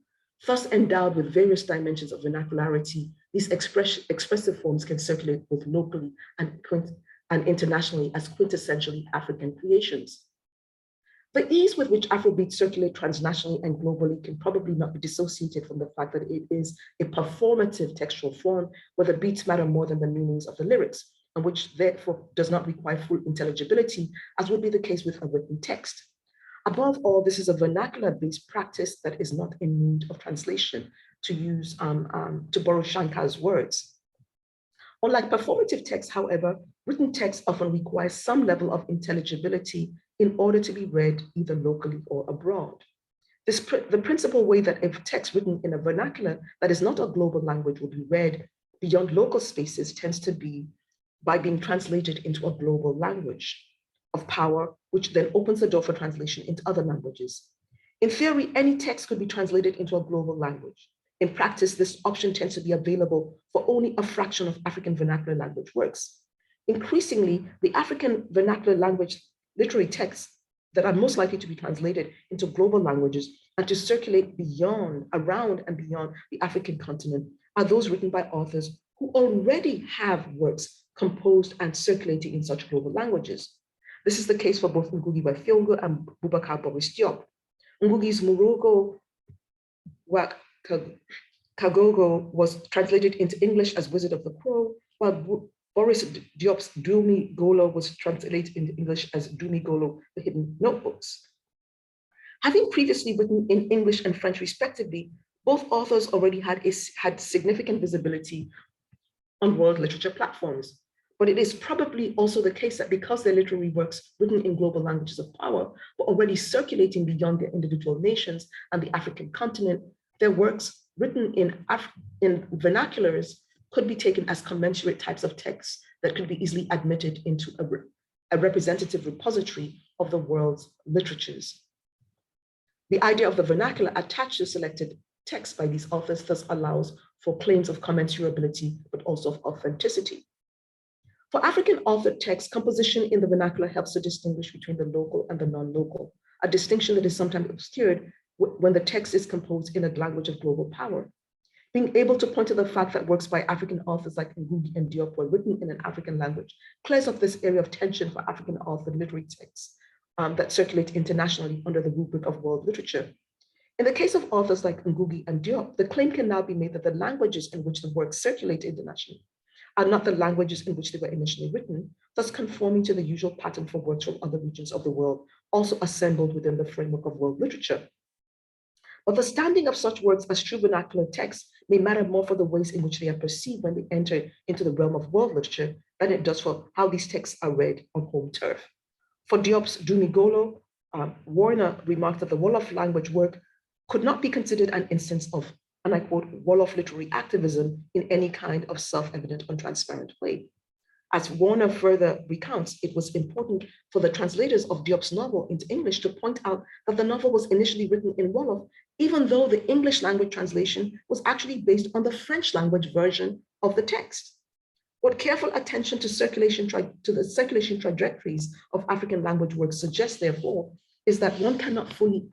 Thus endowed with various dimensions of vernacularity, these expressive forms can circulate both locally and internationally as quintessentially African creations. The ease with which Afro Beats circulate transnationally and globally can probably not be dissociated from the fact that it is a performative textual form where the beats matter more than the meanings of the lyrics, and which therefore does not require full intelligibility, as would be the case with a written text. Above all, this is a vernacular-based practice that is not in need of translation, to borrow Shankar's words. Unlike performative text, however, written text often requires some level of intelligibility in order to be read either locally or abroad. The principal way that a text written in a vernacular that is not a global language will be read beyond local spaces tends to be by being translated into a global language of power, which then opens the door for translation into other languages. In theory, any text could be translated into a global language. In practice, this option tends to be available for only a fraction of African vernacular language works. Increasingly, the African vernacular language literary texts that are most likely to be translated into global languages and to circulate around and beyond the African continent are those written by authors who already have works composed and circulating in such global languages. This is the case for both Ngugi wa Thiong'o and Boubacar Boris Diop. Ngugi's Murogo wa Kagogo was translated into English as Wizard of the Crow, while Boris Diop's Dumi Golo was translated into English as Dumi Golo, The Hidden Notebooks. Having previously written in English and French respectively, both authors already had significant visibility on world literature platforms. But it is probably also the case that because their literary works written in global languages of power were already circulating beyond their individual nations and the African continent, their works written in vernaculars could be taken as commensurate types of texts that could be easily admitted into a representative repository of the world's literatures. The idea of the vernacular attached to selected texts by these authors thus allows for claims of commensurability, but also of authenticity. For African authored texts, composition in the vernacular helps to distinguish between the local and the non-local, a distinction that is sometimes obscured when the text is composed in a language of global power. Being able to point to the fact that works by African authors like Ngugi and Diop were written in an African language clears up this area of tension for African authored literary texts that circulate internationally under the rubric of world literature. In the case of authors like Ngugi and Diop, the claim can now be made that the languages in which the works circulate internationally are not the languages in which they were initially written, thus conforming to the usual pattern for works from other regions of the world, also assembled within the framework of world literature. But the standing of such works as true vernacular texts may matter more for the ways in which they are perceived when they enter into the realm of world literature than it does for how these texts are read on home turf. For Diop's Dumi Golo, Warner remarked that the Wolof language work could not be considered an instance of, and I quote, Wolof literary activism in any kind of self-evident or transparent way. As Warner further recounts, it was important for the translators of Diop's novel into English to point out that the novel was initially written in Wolof, even though the English language translation was actually based on the French language version of the text. What careful attention to the circulation trajectories of African language works suggests, therefore, is that one cannot fully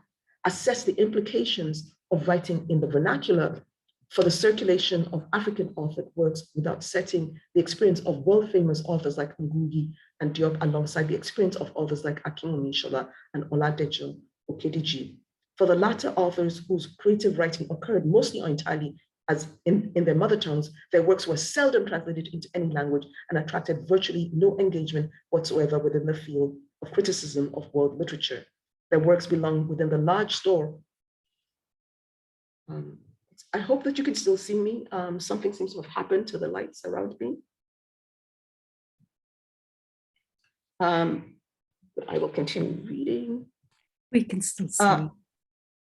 assess the implications of writing in the vernacular for the circulation of African authored works without setting the experience of world-famous authors like Ngugi and Diop alongside the experience of authors like Akinwumi Shola and Oladejo Okediji. For the latter authors whose creative writing occurred mostly or entirely as in their mother tongues, their works were seldom translated into any language and attracted virtually no engagement whatsoever within the field of criticism of world literature. Their works belong within the large store. I hope that you can still see me. Something seems to have happened to the lights around me. But I will continue reading. We can still see.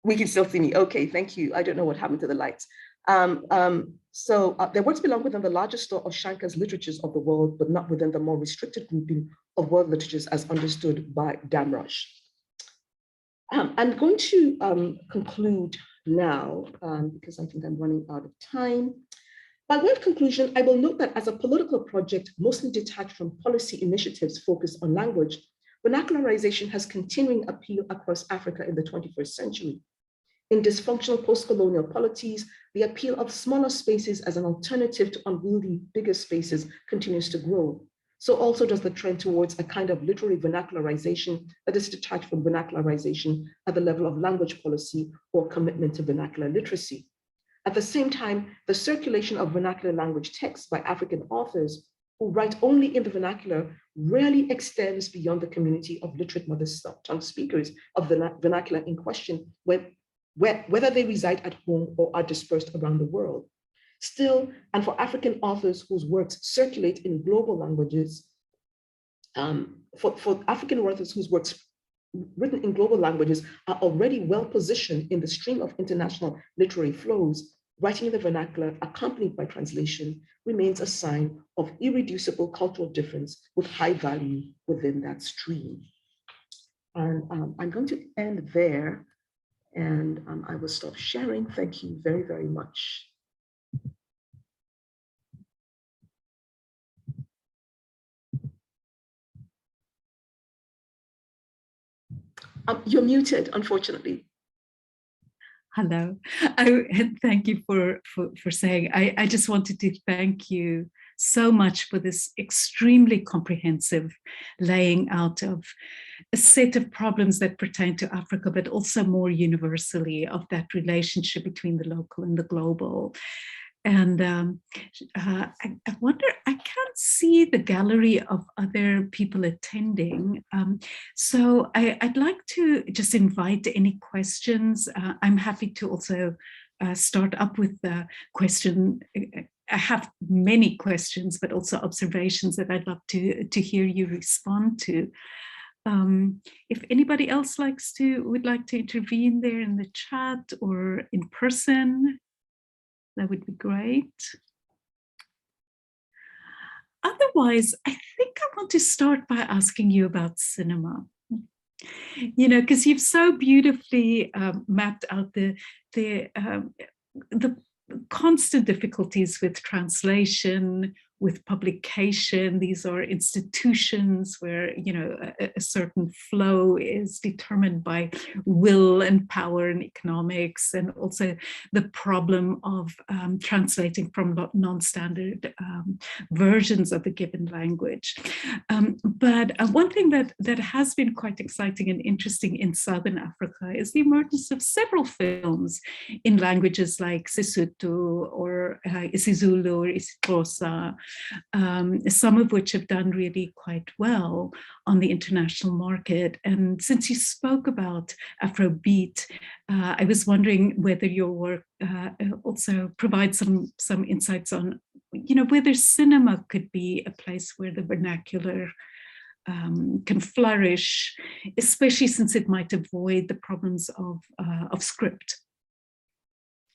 We can still see me. Okay, thank you. I don't know what happened to the lights. Their works belong within the largest store of Shankar's literatures of the world, but not within the more restricted grouping of world literatures as understood by Damrosch. I'm going to conclude now because I think I'm running out of time. By way of conclusion, I will note that as a political project mostly detached from policy initiatives focused on language, vernacularization has continuing appeal across Africa in the 21st century. In dysfunctional post-colonial polities, the appeal of smaller spaces as an alternative to unwieldy bigger spaces continues to grow. so also does the trend towards a kind of literary vernacularization that is detached from vernacularization at the level of language policy or commitment to vernacular literacy. At the same time, the circulation of vernacular language texts by African authors who write only in the vernacular rarely extends beyond the community of literate mother tongue speakers of the vernacular in question, whether they reside at home or are dispersed around the world. Still, and for African authors whose works circulate in global languages, for African authors whose works written in global languages are already well positioned in the stream of international literary flows, writing in the vernacular accompanied by translation remains a sign of irreducible cultural difference with high value within that stream. And I'm going to end there, and I will stop sharing. Thank you very, very much. You're muted, unfortunately. Hello. Thank you for saying. I just wanted to thank you so much for this extremely comprehensive laying out of a set of problems that pertain to Africa, but also more universally of that relationship between the local and the global. And I wonder, I can't see the gallery of other people attending. So I'd like to just invite any questions. I'm happy to also start up with the question. I have many questions, but also observations that I'd love to hear you respond to. If anybody else would like to intervene there in the chat or in person, that would be great. Otherwise, I think I want to start by asking you about cinema. You know, because you've so beautifully mapped out the constant difficulties with translation, with publication. These are institutions where, you know, a certain flow is determined by will and power and economics, and also the problem of translating from non-standard versions of a given language. But one thing that has been quite exciting and interesting in Southern Africa is the emergence of several films in languages like Sesotho or isiZulu or isiXhosa, some of which have done really quite well on the international market. And since you spoke about Afro Beat, I was wondering whether your work also provides some insights on, you know, whether cinema could be a place where the vernacular can flourish, especially since it might avoid the problems of script.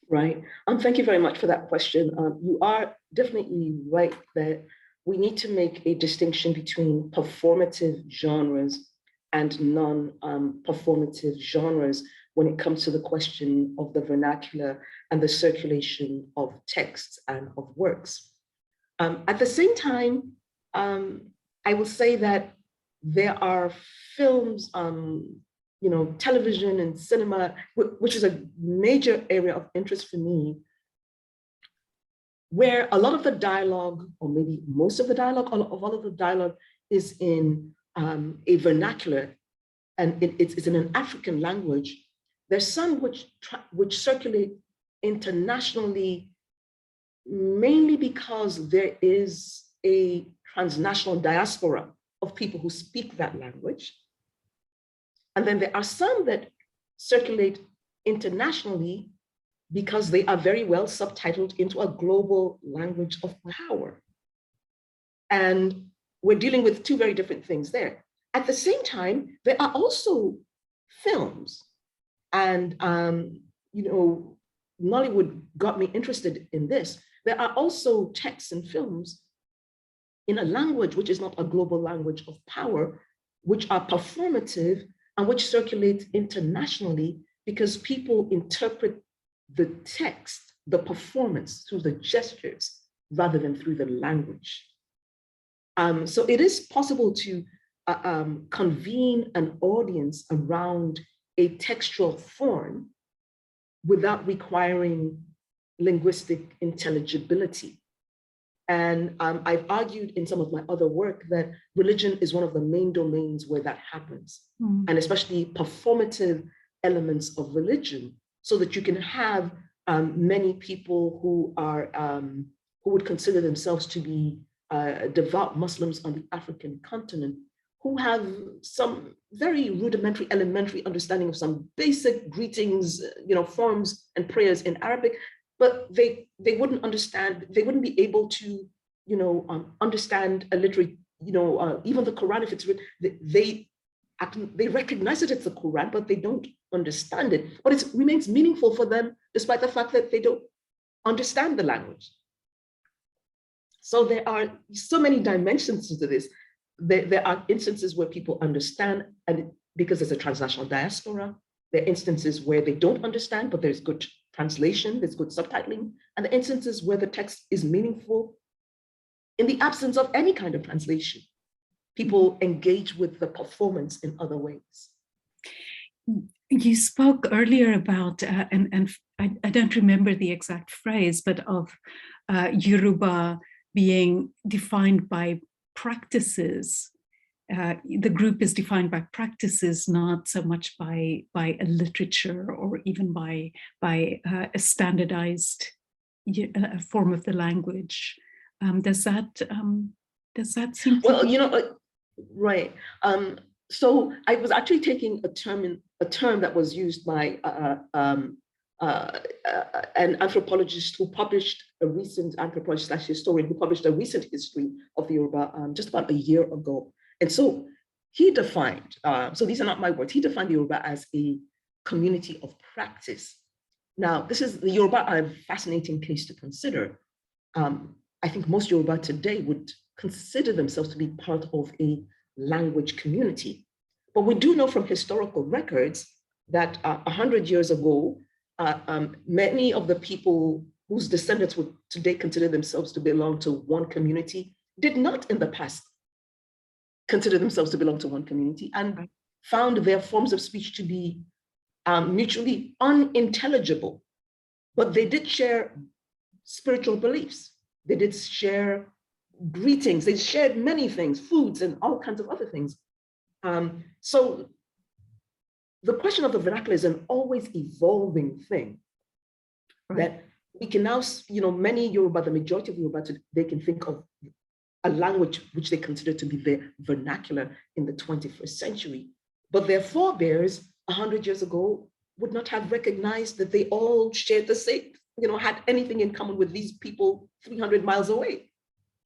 Right. Thank you very much for that question. You are definitely right that we need to make a distinction between performative genres and non-performative genres when it comes to the question of the vernacular and the circulation of texts and of works. At the same time, I will say that there are films, you know, television and cinema, which is a major area of interest for me, where a lot of the dialogue, or maybe most of the dialogue, all of the dialogue is in a vernacular, and it's in an African language. There's some which circulate internationally, mainly because there is a transnational diaspora of people who speak that language. And then there are some that circulate internationally because they are very well subtitled into a global language of power. And we're dealing with two very different things there. At the same time, there are also films, and you know, Nollywood got me interested in this. There are also texts and films in a language which is not a global language of power, which are performative and which circulate internationally because people interpret the text, the performance, through the gestures rather than through the language. So it is possible to convene an audience around a textual form without requiring linguistic intelligibility. And I've argued in some of my other work that religion is one of the main domains where that happens, and especially performative elements of religion, so that you can have many people who are who would consider themselves to be devout Muslims on the African continent, who have some very rudimentary, elementary understanding of some basic greetings, forms and prayers in Arabic, but they wouldn't understand, they wouldn't be able to, understand a literary, even the Quran, if it's written, they recognize it as the Quran, but they don't understand it. But it remains meaningful for them, despite the fact that they don't understand the language. So there are so many dimensions to this. There are instances where people understand, and because there's a transnational diaspora, there are instances where they don't understand, but there's good translation, there's good subtitling, and the instances where the text is meaningful in the absence of any kind of translation. People engage with the performance in other ways. You spoke earlier about, and I don't remember the exact phrase, but of Yoruba being defined by practices. The group is defined by practices, not so much by a literature or even by a standardized form of the language. Does that seem to be? Right. So I was actually taking a term that was used by an anthropologist who published a recent historian who published a recent history of the Yoruba just about a year ago. And so he defined, so these are not my words, he defined the Yoruba as a community of practice. Now, the Yoruba are a fascinating case to consider. I think most Yoruba today would consider themselves to be part of a language community. But we do know from historical records that 100 years ago, many of the people whose descendants would today consider themselves to belong to one community did not in the past consider themselves to belong to one community, and found their forms of speech to be mutually unintelligible. But they did share spiritual beliefs. They did share greetings. They shared many things, foods and all kinds of other things. So the question of the vernacular is an always evolving thing. Right. That we can now, many Yoruba, the majority of Yoruba, they can think of a language which they consider to be their vernacular in the 21st century. But their forebears 100 years ago would not have recognized that they all shared the same, had anything in common with these people 300 miles away.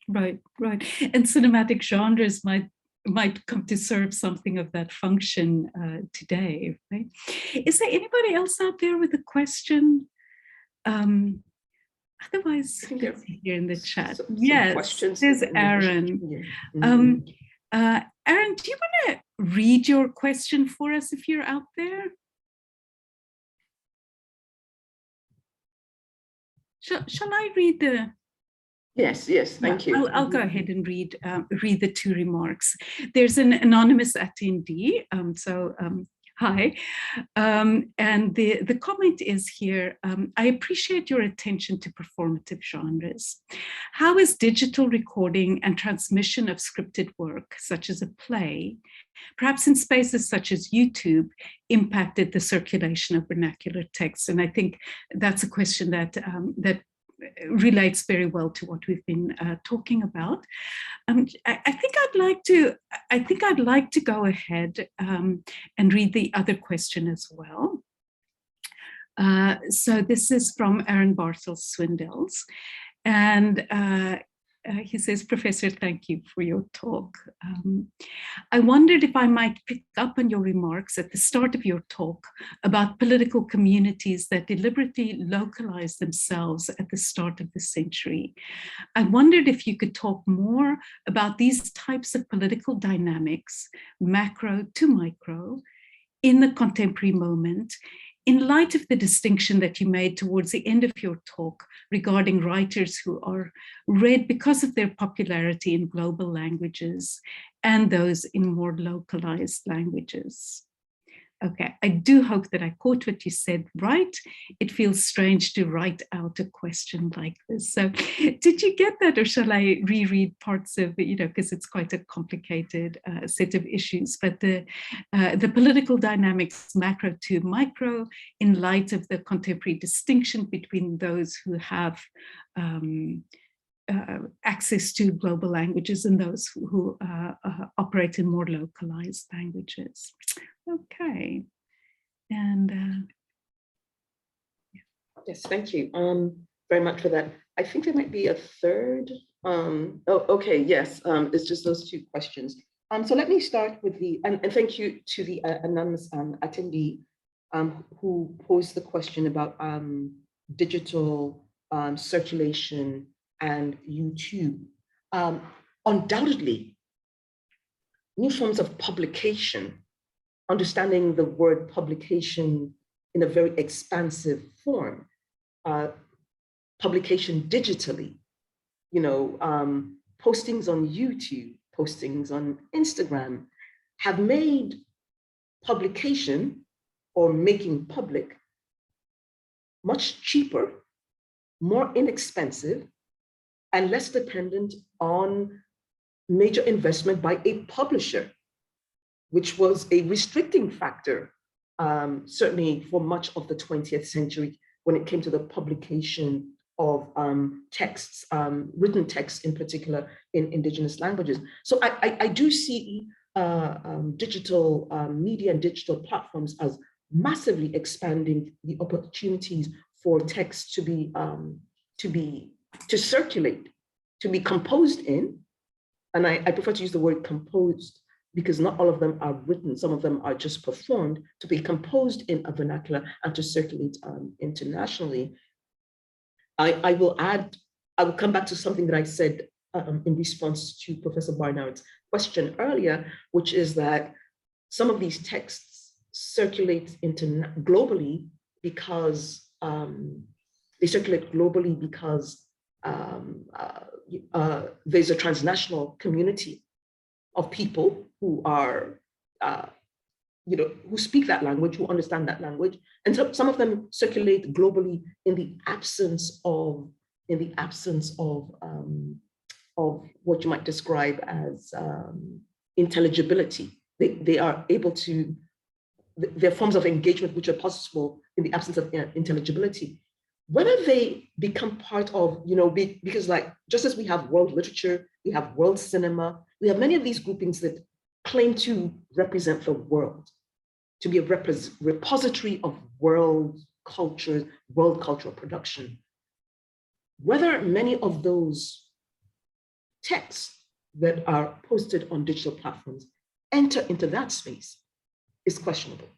Right. And cinematic genres might come to serve something of that function today, right? Is there anybody else out there with a question? Otherwise, let's see here in the chat. Yes, there's Aaron. Aaron, do you want to read your question for us if you're out there? Shall I read the... Yes, thank you. I'll go ahead and read the two remarks. There's an anonymous attendee, hi. And the comment is here, I appreciate your attention to performative genres. How is digital recording and transmission of scripted work, such as a play, perhaps in spaces such as YouTube, impacted the circulation of vernacular texts? And I think that's a question that relates very well to what we've been talking about. I think I'd like to go ahead and read the other question as well. So this is from Aaron Bartels Swindells, and he says, Professor, thank you for your talk. I wondered if I might pick up on your remarks at the start of your talk about political communities that deliberately localize themselves at the start of the century. I wondered if you could talk more about these types of political dynamics, macro to micro, in the contemporary moment, in light of the distinction that you made towards the end of your talk regarding writers who are read because of their popularity in global languages and those in more localized languages. Okay, I do hope that I caught what you said right. It feels strange to write out a question like this. So did you get that, or shall I reread parts of it, because it's quite a complicated set of issues, but the political dynamics macro to micro in light of the contemporary distinction between those who have access to global languages and those who operate in more localized languages. Okay, and yes, thank you very much for that. I think there might be a third. Oh, okay, yes, it's just those two questions. So let me start with and thank you to the anonymous attendee who posed the question about digital circulation and YouTube. Undoubtedly, new forms of publication, understanding the word publication in a very expansive form, publication digitally, postings on YouTube, postings on Instagram have made publication or making public much cheaper, more inexpensive, and less dependent on major investment by a publisher, which was a restricting factor, certainly for much of the 20th century when it came to the publication of texts, written texts in particular in indigenous languages. So I do see digital media and digital platforms as massively expanding the opportunities for text to circulate, to be composed in, and I prefer to use the word composed because not all of them are written. Some of them are just performed, to be composed in a vernacular and to circulate internationally. I will come back to something that I said in response to Professor Barnard's question earlier, which is that some of these texts circulate globally because there's a transnational community of people who are, who speak that language, who understand that language, and so some of them circulate globally in the absence of what you might describe as intelligibility. They are able to. There are forms of engagement which are possible in the absence of intelligibility. Whether they become part of, because like, just as we have world literature, we have world cinema, we have many of these groupings that claim to represent the world, to be a repository of world culture, world cultural production. Whether many of those texts that are posted on digital platforms enter into that space is questionable.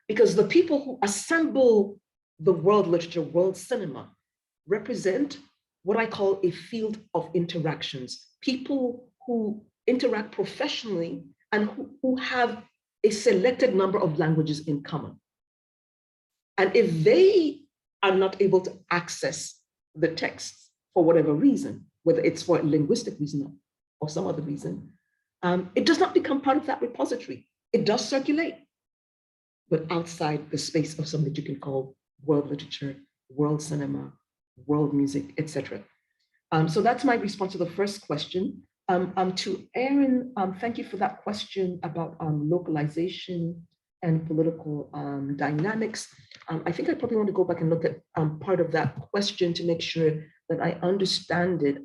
Because the people who assemble the world literature, world cinema, represent what I call a field of interactions. People who interact professionally and who have a selected number of languages in common. And if they are not able to access the text for whatever reason, whether it's for a linguistic reason or some other reason, it does not become part of that repository. It does circulate, but outside the space of something you can call world literature, world cinema, world music, etc. So that's my response to the first question. To Aaron, thank you for that question about localization and political dynamics. I think I probably want to go back and look at part of that question to make sure that I understand it.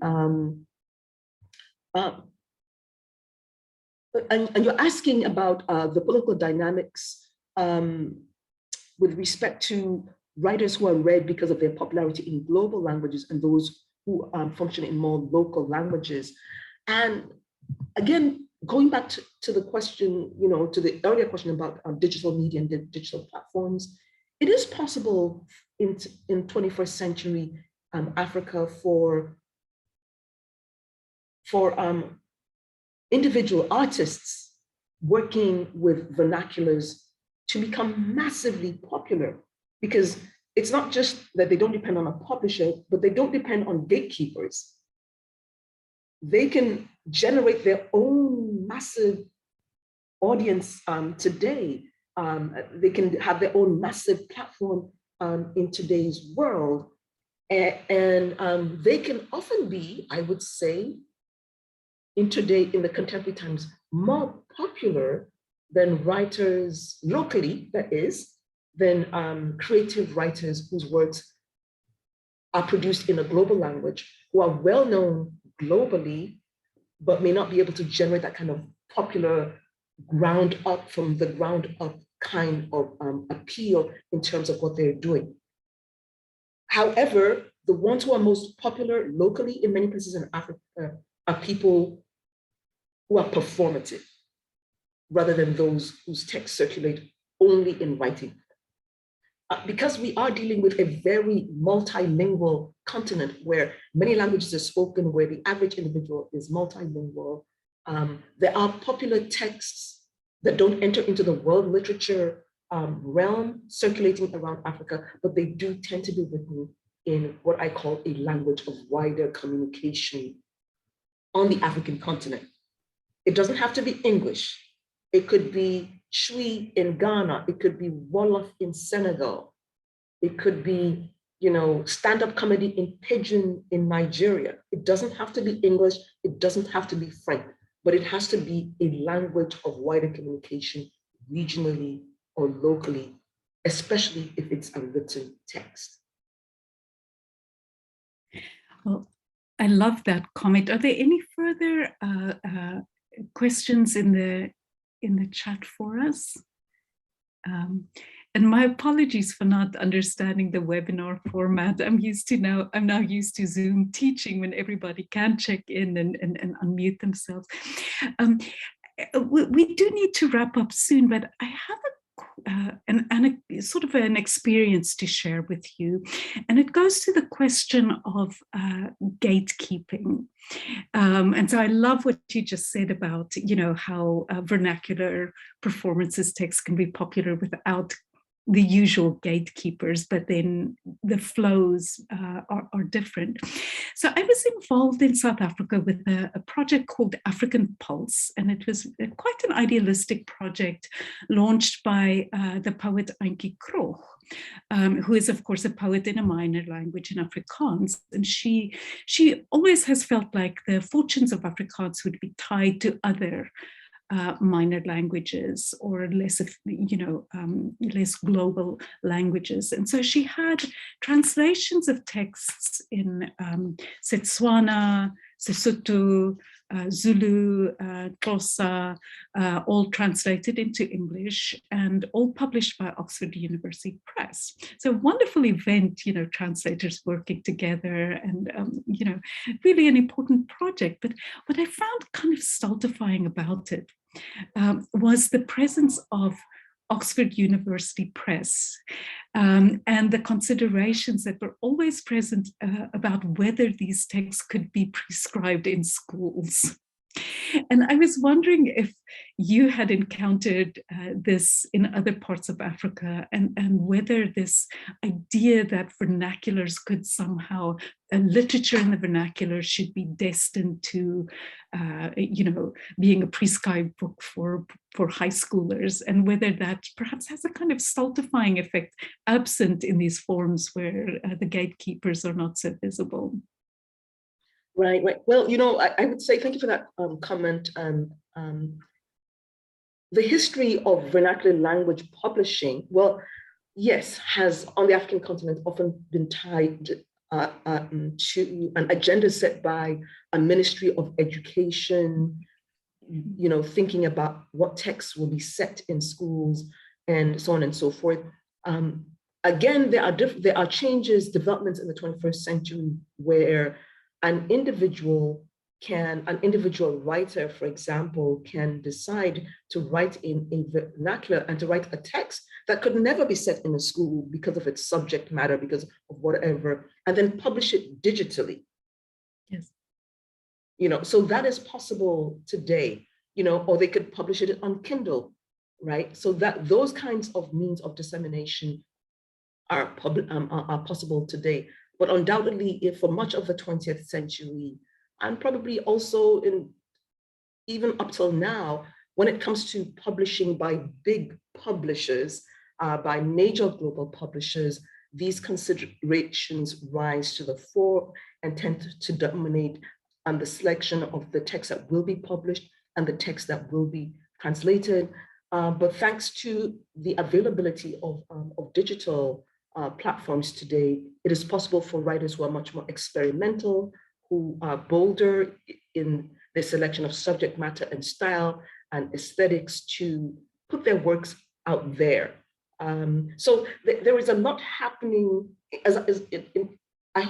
And you're asking about the political dynamics with respect to writers who are read because of their popularity in global languages and those who function in more local languages. And again, going back to the question, to the earlier question about digital media and digital platforms, it is possible in 21st century Africa for individual artists working with vernaculars to become massively popular, because it's not just that they don't depend on a publisher, but they don't depend on gatekeepers. They can generate their own massive audience today. They can have their own massive platform in today's world. And they can often be, I would say, in the contemporary times, more popular than writers locally, that is, than creative writers whose works are produced in a global language, who are well known globally, but may not be able to generate that kind of popular from the ground up kind of appeal in terms of what they're doing. However, the ones who are most popular locally in many places in Africa are people who are performative, rather than those whose texts circulate only in writing. Because we are dealing with a very multilingual continent where many languages are spoken, where the average individual is multilingual, there are popular texts that don't enter into the world literature realm circulating around Africa, but they do tend to be written in what I call a language of wider communication on the African continent. It doesn't have to be English. It could be Shui in Ghana. It could be Wolof in Senegal. It could be, stand-up comedy in Pidgin in Nigeria. It doesn't have to be English. It doesn't have to be French, but it has to be a language of wider communication regionally or locally, especially if it's a written text. Well, I love that comment. Are there any further questions in the chat for us? And my apologies for not understanding the webinar format. I'm now used to Zoom teaching when everybody can check in and unmute themselves. We do need to wrap up soon, but I have sort of an experience to share with you. And it goes to the question of gatekeeping. And so I love what you just said about, how vernacular performances text can be popular without the usual gatekeepers, but then the flows are different. So I was involved in South Africa with a project called African Pulse, and it was quite an idealistic project launched by the poet Antjie Krog, who is, of course, a poet in a minor language in Afrikaans. And she always has felt like the fortunes of Afrikaans would be tied to other minor languages or less global languages. And so she had translations of texts in Setswana, Sesotho, Zulu, Xhosa, all translated into English and all published by Oxford University Press. So wonderful event, translators working together and, really an important project. But what I found kind of stultifying about it was the presence of Oxford University Press and the considerations that were always present about whether these texts could be prescribed in schools. And I was wondering if you had encountered this in other parts of Africa and whether this idea that vernaculars could somehow, literature in the vernacular should be destined to, being a prescribed book for high schoolers, and whether that perhaps has a kind of stultifying effect absent in these forms where the gatekeepers are not so visible. Right. Well, I would say thank you for that comment. The history of vernacular language publishing, well, yes, has on the African continent often been tied to an agenda set by a Ministry of Education, thinking about what texts will be set in schools and so on and so forth. Again, there are changes, developments in the 21st century where an individual writer, for example, can decide to write in a vernacular and to write a text that could never be set in a school because of its subject matter, because of whatever, and then publish it digitally. Yes. So that is possible today, or they could publish it on Kindle, right? So that those kinds of means of dissemination are possible today. But undoubtedly, if for much of the 20th century, and probably also even up till now, when it comes to publishing by big publishers, by major global publishers, these considerations rise to the fore and tend to dominate the selection of the text that will be published and the text that will be translated. But thanks to the availability of digital platforms today, it is possible for writers who are much more experimental, who are bolder in their selection of subject matter and style and aesthetics, to put their works out there. So there is a lot happening. I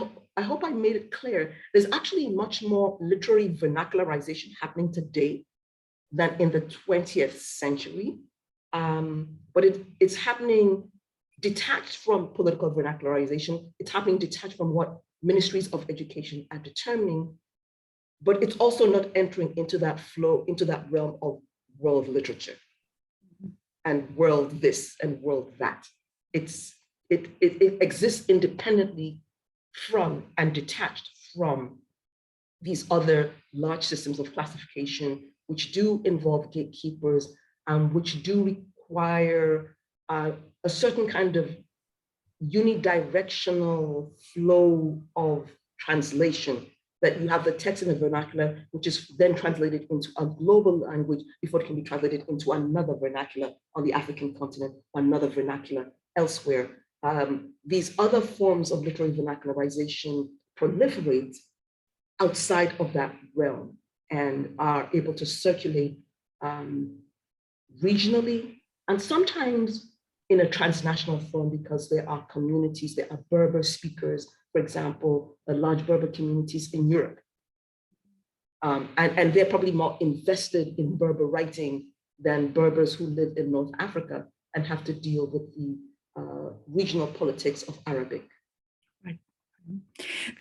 hope I made it clear. There's actually much more literary vernacularization happening today than in the 20th century. But it's happening detached from political vernacularization. It's happening detached from what ministries of education are determining, but it's also not entering into that flow, into that realm of world literature and world this and world that. It exists independently from and detached from these other large systems of classification, which do involve gatekeepers and which do require a certain kind of unidirectional flow of translation, that you have the text in the vernacular, which is then translated into a global language before it can be translated into another vernacular on the African continent, another vernacular elsewhere. These other forms of literary vernacularization proliferate outside of that realm and are able to circulate regionally and sometimes in a transnational form, because there are communities, there are Berber speakers, for example, the large Berber communities in Europe. And they're probably more invested in Berber writing than Berbers who live in North Africa and have to deal with the regional politics of Arabic. Right.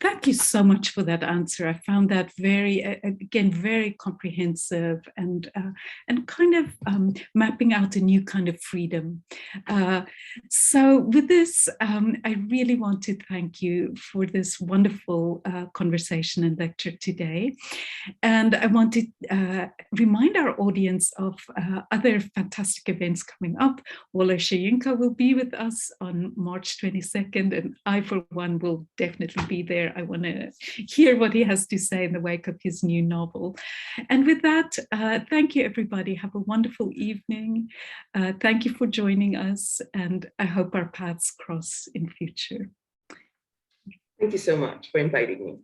Thank you so much for that answer. I found that very comprehensive and kind of mapping out a new kind of freedom. So with this, I really want to thank you for this wonderful conversation and lecture today. And I want to remind our audience of other fantastic events coming up. Wole Soyinka will be with us on March 22nd, and I, for one, will definitely be there. I want to hear what he has to say in the wake of his new novel. And with that, thank you, everybody. Have a wonderful evening. Thank you for joining us, and I hope our paths cross in future. Thank you so much for inviting me.